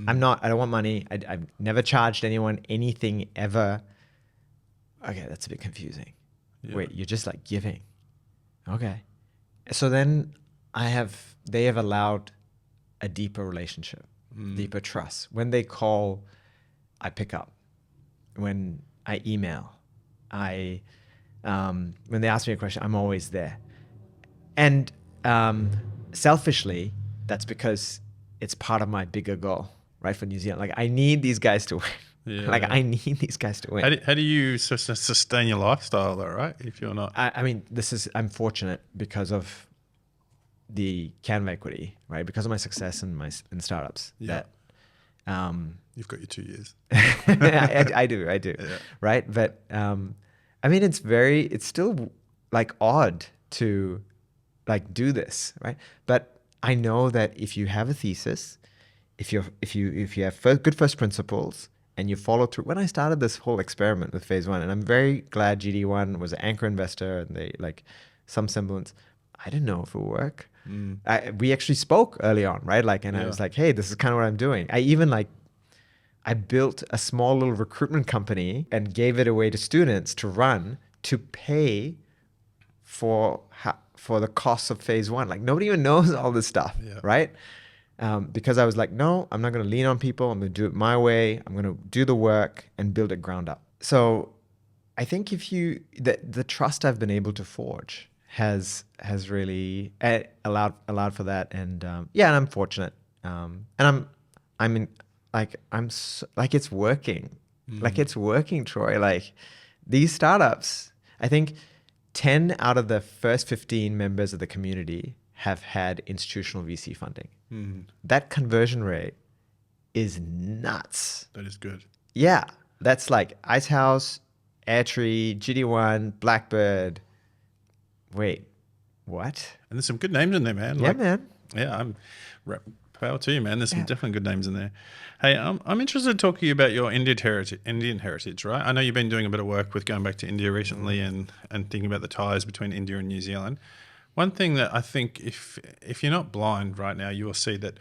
I don't want money. I've never charged anyone anything ever. Okay, that's a bit confusing. Yeah. Wait, you're just giving. Okay. So then they have allowed a deeper relationship, deeper trust. When they call, I pick up. When I email, when they ask me a question, I'm always there. And selfishly, that's because it's part of my bigger goal, right, for New Zealand. I need these guys to win. Yeah. I need these guys to win. How do you sustain your lifestyle though, right? If you're not... I'm fortunate because of the Canva equity, right? Because of my success in startups. Yeah. That you've got your 2 years. I do. Yeah. Right? But it's still odd to do this, right? But I know that if you have a thesis, if you have good first principles and you follow through. When I started this whole experiment with PhaseOne, and I'm very glad GD1 was an anchor investor and they like some semblance. I didn't know if it would work. We actually spoke early on, right? Like, and I was like, hey, this is kind of what I'm doing. I built a small little recruitment company and gave it away to students to run to pay for the costs of PhaseOne. Like nobody even knows all this stuff, right? Because I was like, no, I'm not going to lean on people. I'm going to do it my way. I'm going to do the work and build it ground up. So I think the trust I've been able to forge has really allowed for that. And and I'm fortunate. And it's working. Like it's working, Troy. Like these startups, I think 10 out of the first 15 members of the community have had institutional VC funding. That conversion rate is nuts. That is good. Yeah. That's like Icehouse, Airtree, GD1, Blackbird. Wait, what? And there's some good names in there, man. Yeah, man. Yeah, power to you, man. There's some definitely good names in there. Hey, I'm interested in talking about your Indian heritage, right? I know you've been doing a bit of work with going back to India recently and thinking about the ties between India and New Zealand. One thing that I think if you're not blind right now, you will see that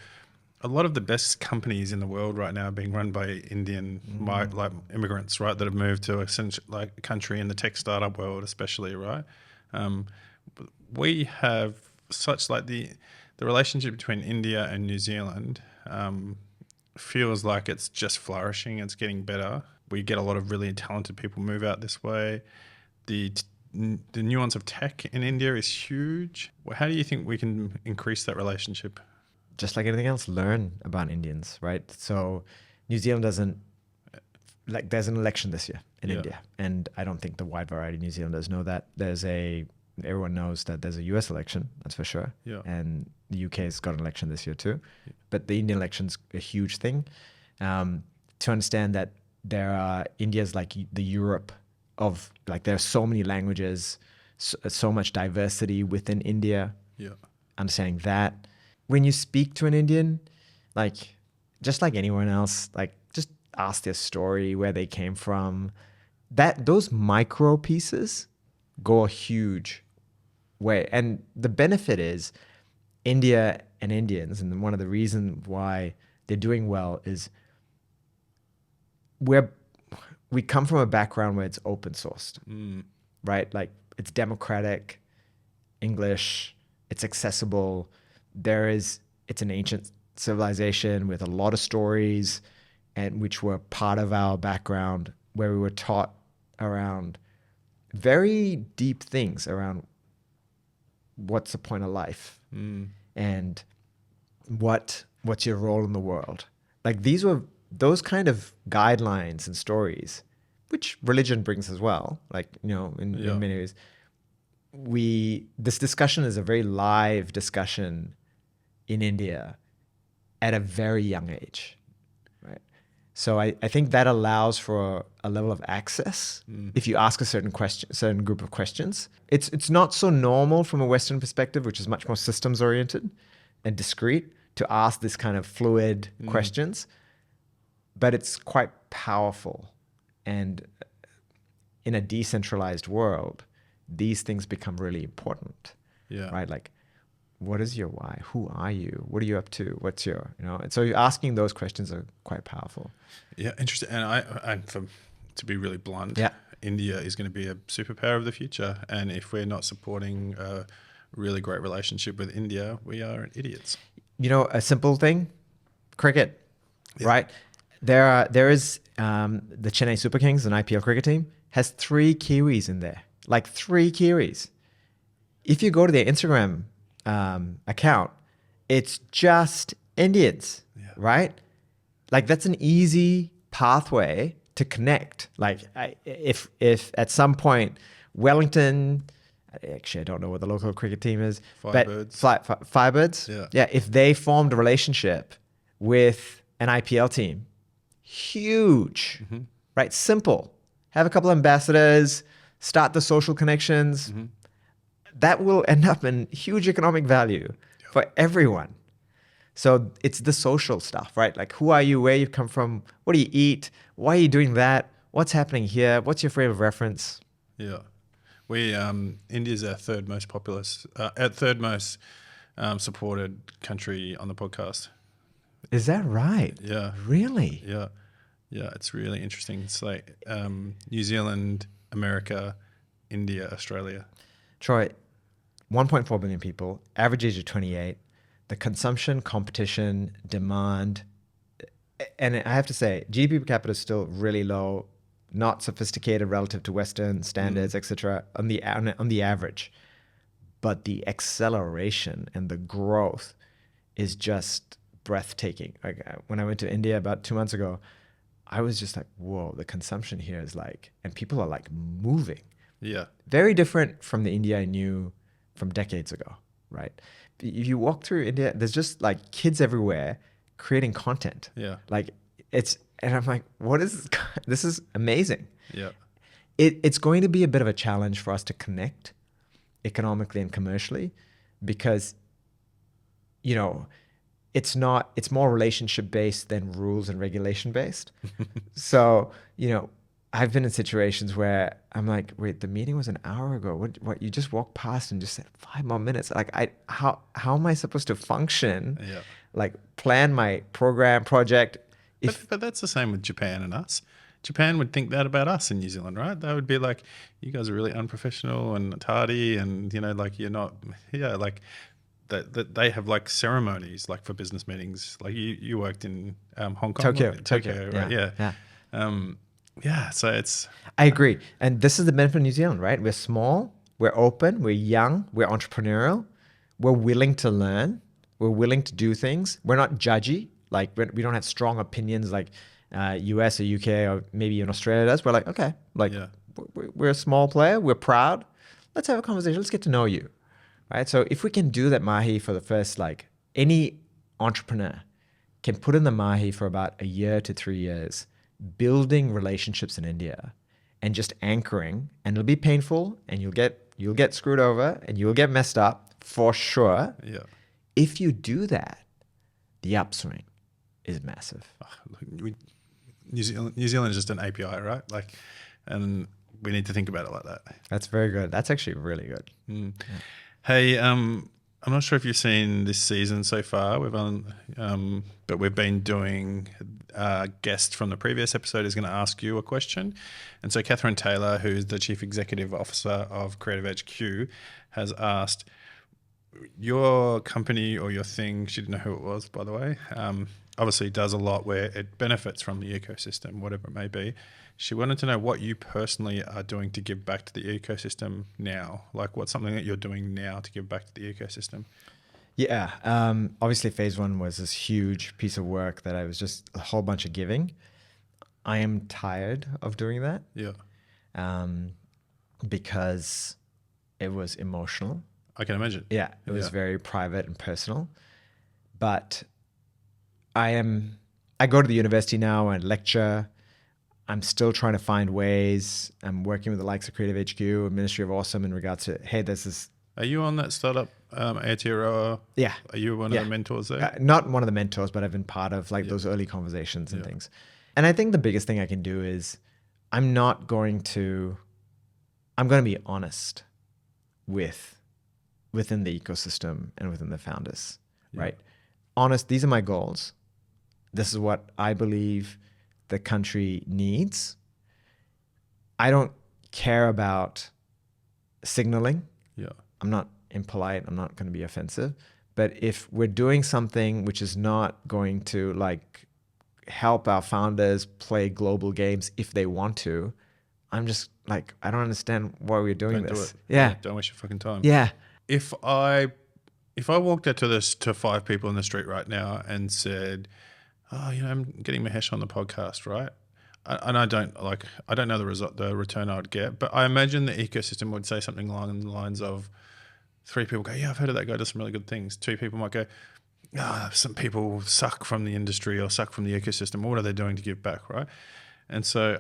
a lot of the best companies in the world right now are being run by Indian like immigrants, right, that have moved to a country in the tech startup world, especially, right? We have such like the relationship between India and New Zealand feels like it's just flourishing. It's getting better. We get a lot of really talented people move out this way. The nuance of tech in India is huge. How do you think we can increase that relationship? Just like anything else, learn about Indians, right? So New Zealand doesn't, like there's an election this year in India. And I don't think the wide variety of New Zealanders know that. Everyone knows that there's a US election, that's for sure. Yeah. And the UK has got an election this year too. Yeah. But the Indian election's a huge thing. To understand that India's like the Europe of, like there's so many languages, so much diversity within India. Yeah. Understanding that. When you speak to an Indian, like just like anyone else, like just ask their story, where they came from. Those micro pieces go a huge way. And the benefit is India and Indians, and one of the reasons why they're doing well is we come from a background where it's open sourced, right? Like it's democratic, English, it's accessible. It's an ancient civilization with a lot of stories, and which were part of our background, where we were taught around very deep things around what's the point of life and what's your role in the world. Like those kind of guidelines and stories, which religion brings as well. Like, in many ways, this discussion is a very live discussion in India at a very young age, right? So I think that allows for a level of access. If you ask a certain group of questions, it's not so normal from a Western perspective, which is much more systems oriented and discrete, to ask this kind of fluid questions, but it's quite powerful. And in a decentralized world, these things become really important, right? Like, what is your why? Who are you? What are you up to? What's your, And so asking those questions are quite powerful. Yeah, interesting. And to be really blunt, India is going to be a superpower of the future. And if we're not supporting a really great relationship with India, we are idiots. A simple thing, cricket, right? There is the Chennai Super Kings, an IPL cricket team, has 3 Kiwis in there, like 3 Kiwis. If you go to their Instagram account, it's just Indians, right? Like that's an easy pathway to connect. Like if at some point Wellington, actually I don't know what the local cricket team is, Firebirds, if they formed a relationship with an IPL team, huge, right? Simple. Have a couple of ambassadors, start the social connections. That will end up in huge economic value for everyone. So it's the social stuff, right? Like, who are you? Where you come from? What do you eat? Why are you doing that? What's happening here? What's your frame of reference? Yeah. We India's our third most populous, third most supported country on the podcast. Is that right? Yeah. Really? Yeah. Yeah. It's really interesting. It's like New Zealand, America, India, Australia. Troy, 1.4 billion people, average age of 28. The consumption, competition, demand, and I have to say, GDP per capita is still really low, not sophisticated relative to Western standards, etc. On the average, but the acceleration and the growth is just breathtaking. Like when I went to India about 2 months ago, I was just like, whoa, the consumption here is like, and people are like moving. Yeah. Very different from the India I knew from decades ago, right? If you walk through India, there's just like kids everywhere creating content. Yeah. Like and I'm like, what is this? This is amazing. Yeah. It's going to be a bit of a challenge for us to connect economically and commercially because, you know, it's more relationship based than rules and regulation based. So, you know, I've been in situations where I'm like, wait, the meeting was an hour ago. What you just walked past and just said 5 more minutes. Like how am I supposed to function? Yeah. Like plan my program, project. But that's the same with Japan and us. Japan would think that about us in New Zealand, right? They would be like, you guys are really unprofessional and tardy and, you know, like you're not, like that they have like ceremonies like for business meetings. Like you worked in Hong Kong. Tokyo, right? Yeah. So it's... I agree. And this is the benefit of New Zealand, right? We're small, we're open, we're young, we're entrepreneurial, we're willing to learn, we're willing to do things. We're not judgy. Like we don't have strong opinions like US or UK or maybe even Australia does. We're like, okay, like we're a small player. We're proud. Let's have a conversation. Let's get to know you, right? So if we can do that Mahi for the first, like any entrepreneur can put in the Mahi for about 1 year to 3 years, building relationships in India and just anchoring, and it'll be painful and you'll get screwed over and you'll get messed up for sure. Yeah. If you do that, the upswing is massive. New Zealand is just an API, right? Like, and we need to think about it like that. That's very good. That's actually really good. Yeah. Hey, I'm not sure if you've seen this season so far. But we've been doing. A guest from the previous episode is going to ask you a question, and so Catherine Taylor, who's the Chief Executive Officer of Creative HQ, has asked your company or your thing. She didn't know who it was, by the way. Obviously, does a lot where it benefits from the ecosystem, whatever it may be. She wanted to know what you personally are doing to give back to the ecosystem now. Like, what's something that you're doing now to give back to the ecosystem? Yeah. Obviously, PhaseOne was this huge piece of work that I was just a whole bunch of giving. I am tired of doing that. Yeah. Because it was emotional. I can imagine. Yeah. It was very private and personal. But I go to the university now and lecture. I'm still trying to find ways. I'm working with the likes of Creative HQ, Ministry of Awesome in regards to, hey, this is... Are you on that startup Aotearoa? Yeah. Are you one of the mentors there? Not one of the mentors, but I've been part of like those early conversations and things. And I think the biggest thing I can do is I'm going to be honest within the ecosystem and within the founders, right? Honest, these are my goals. This is what I believe the country needs. I don't care about signaling. Yeah. I'm not impolite. I'm not going to be offensive. But if we're doing something which is not going to like help our founders play global games if they want to, I'm just like, I don't understand why we're doing this. Do it. Yeah. Don't waste your fucking time. Yeah. If I walked out to 5 people in the street right now and said, oh, you know, I'm getting Mahesh on the podcast, right? And I don't know the return I would get, but I imagine the ecosystem would say something along the lines of 3 people go, yeah, I've heard of that guy, does some really good things. 2 people might go, some people suck from the industry or suck from the ecosystem. What are they doing to give back, right? And so,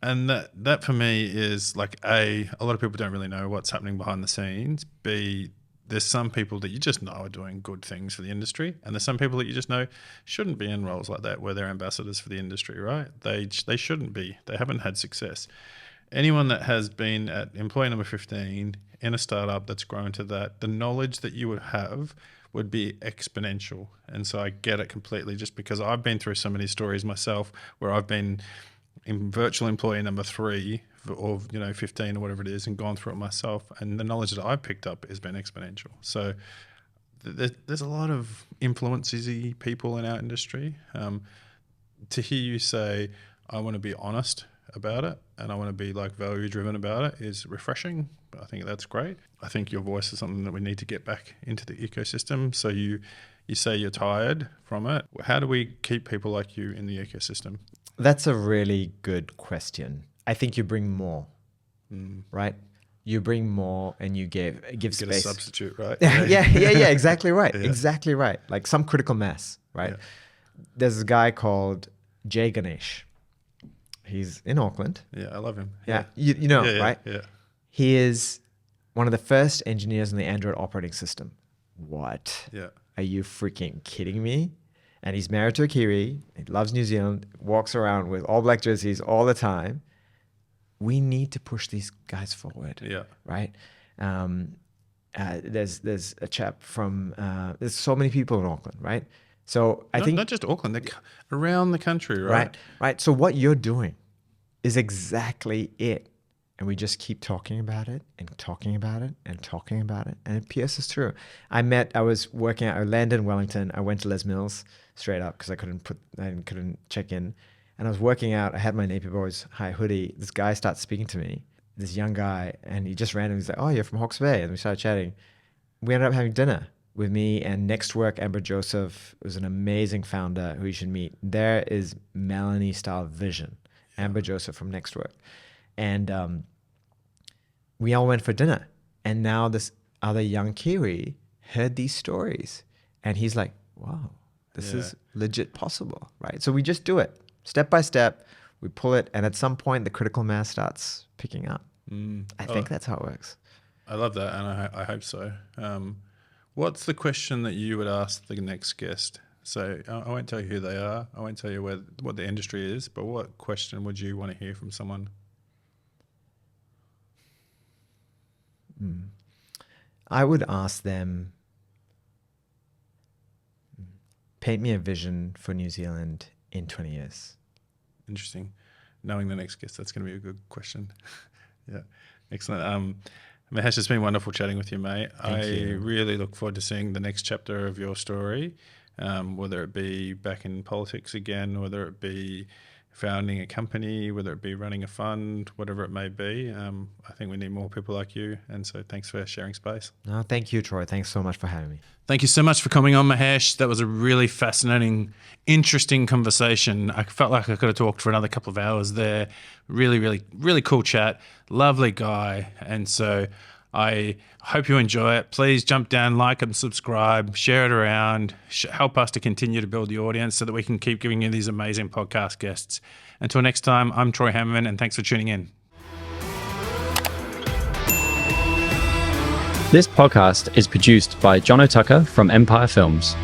and that for me is like, A lot of people don't really know what's happening behind the scenes. B, there's some people that you just know are doing good things for the industry, and there's some people that you just know shouldn't be in roles like that where they're ambassadors for the industry, right? They shouldn't be. They haven't had success. Anyone that has been at employee number 15 in a startup that's grown to that, the knowledge that you would have would be exponential. And so I get it completely, just because I've been through so many stories myself where I've been in virtual employee number 3 or 15 or whatever it is, and gone through it myself, and the knowledge that I've picked up has been exponential. So there's a lot of influency people in our industry. To hear you say, I want to be honest about it and I want to be like value driven about it is refreshing. I think that's great. I think your voice is something that we need to get back into the ecosystem. So you say you're tired from it. How do we keep people like you in the ecosystem? That's a really good question. I think you bring more, right? You bring more and you give space. Get a substitute, right? Yeah, exactly right. Yeah. Exactly right. Like some critical mass, right? Yeah. There's a guy called Jay Ganesh. He's in Auckland. Yeah, I love him. Yeah, you know, right? Yeah. He is one of the first engineers in the Android operating system. What? Yeah. Are you freaking kidding me? And he's married to a Kiwi. He loves New Zealand, walks around with all black jerseys all the time. We need to push these guys forward. Yeah. Right? There's a chap from, there's so many people in Auckland, right? So I think not just Auckland, they're around the country, right? Right. So what you're doing is exactly it. And we just keep talking about it and talking about it and talking about it. And it pierces through. I was working out, I landed in Wellington. I went to Les Mills straight up because I couldn't check in. And I was working out. I had my Napier Boys high hoodie. This guy starts speaking to me, this young guy. And he just randomly was like, oh, you're from Hawke's Bay. And we started chatting. We ended up having dinner with me and Nextwork. Amber Joseph was an amazing founder who you should meet. There is Melanie Style Vision. Amber Joseph from Nextwork. And we all went for dinner. And now this other young Kiwi heard these stories. And he's like, wow, this is legit possible, right? So we just do it. Step by step, we pull it. And at some point, the critical mass starts picking up. I think that's how it works. I love that. And I hope so. What's the question that you would ask the next guest? So I won't tell you who they are. I won't tell you what the industry is. But what question would you want to hear from someone? I would ask them, paint me a vision for New Zealand in 20 years. Interesting. Knowing the next guest, that's going to be a good question. Yeah, excellent. Mahesh, it's been wonderful chatting with you, mate. Thank you. Really look forward to seeing the next chapter of your story, whether it be back in politics again, whether it be founding a company, whether it be running a fund, whatever it may be. I think we need more people like you. And so thanks for sharing space. No, thank you, Troy. Thanks so much for having me. Thank you so much for coming on, Mahesh. That was a really fascinating, interesting conversation. I felt like I could have talked for another couple of hours there. Really, really, really cool chat. Lovely guy. And so I hope you enjoy it. Please jump down, like and subscribe, share it around, help us to continue to build the audience so that we can keep giving you these amazing podcast guests. Until next time, I'm Troy Hammerman, and thanks for tuning in. This podcast is produced by John O'Tucker from Empire Films.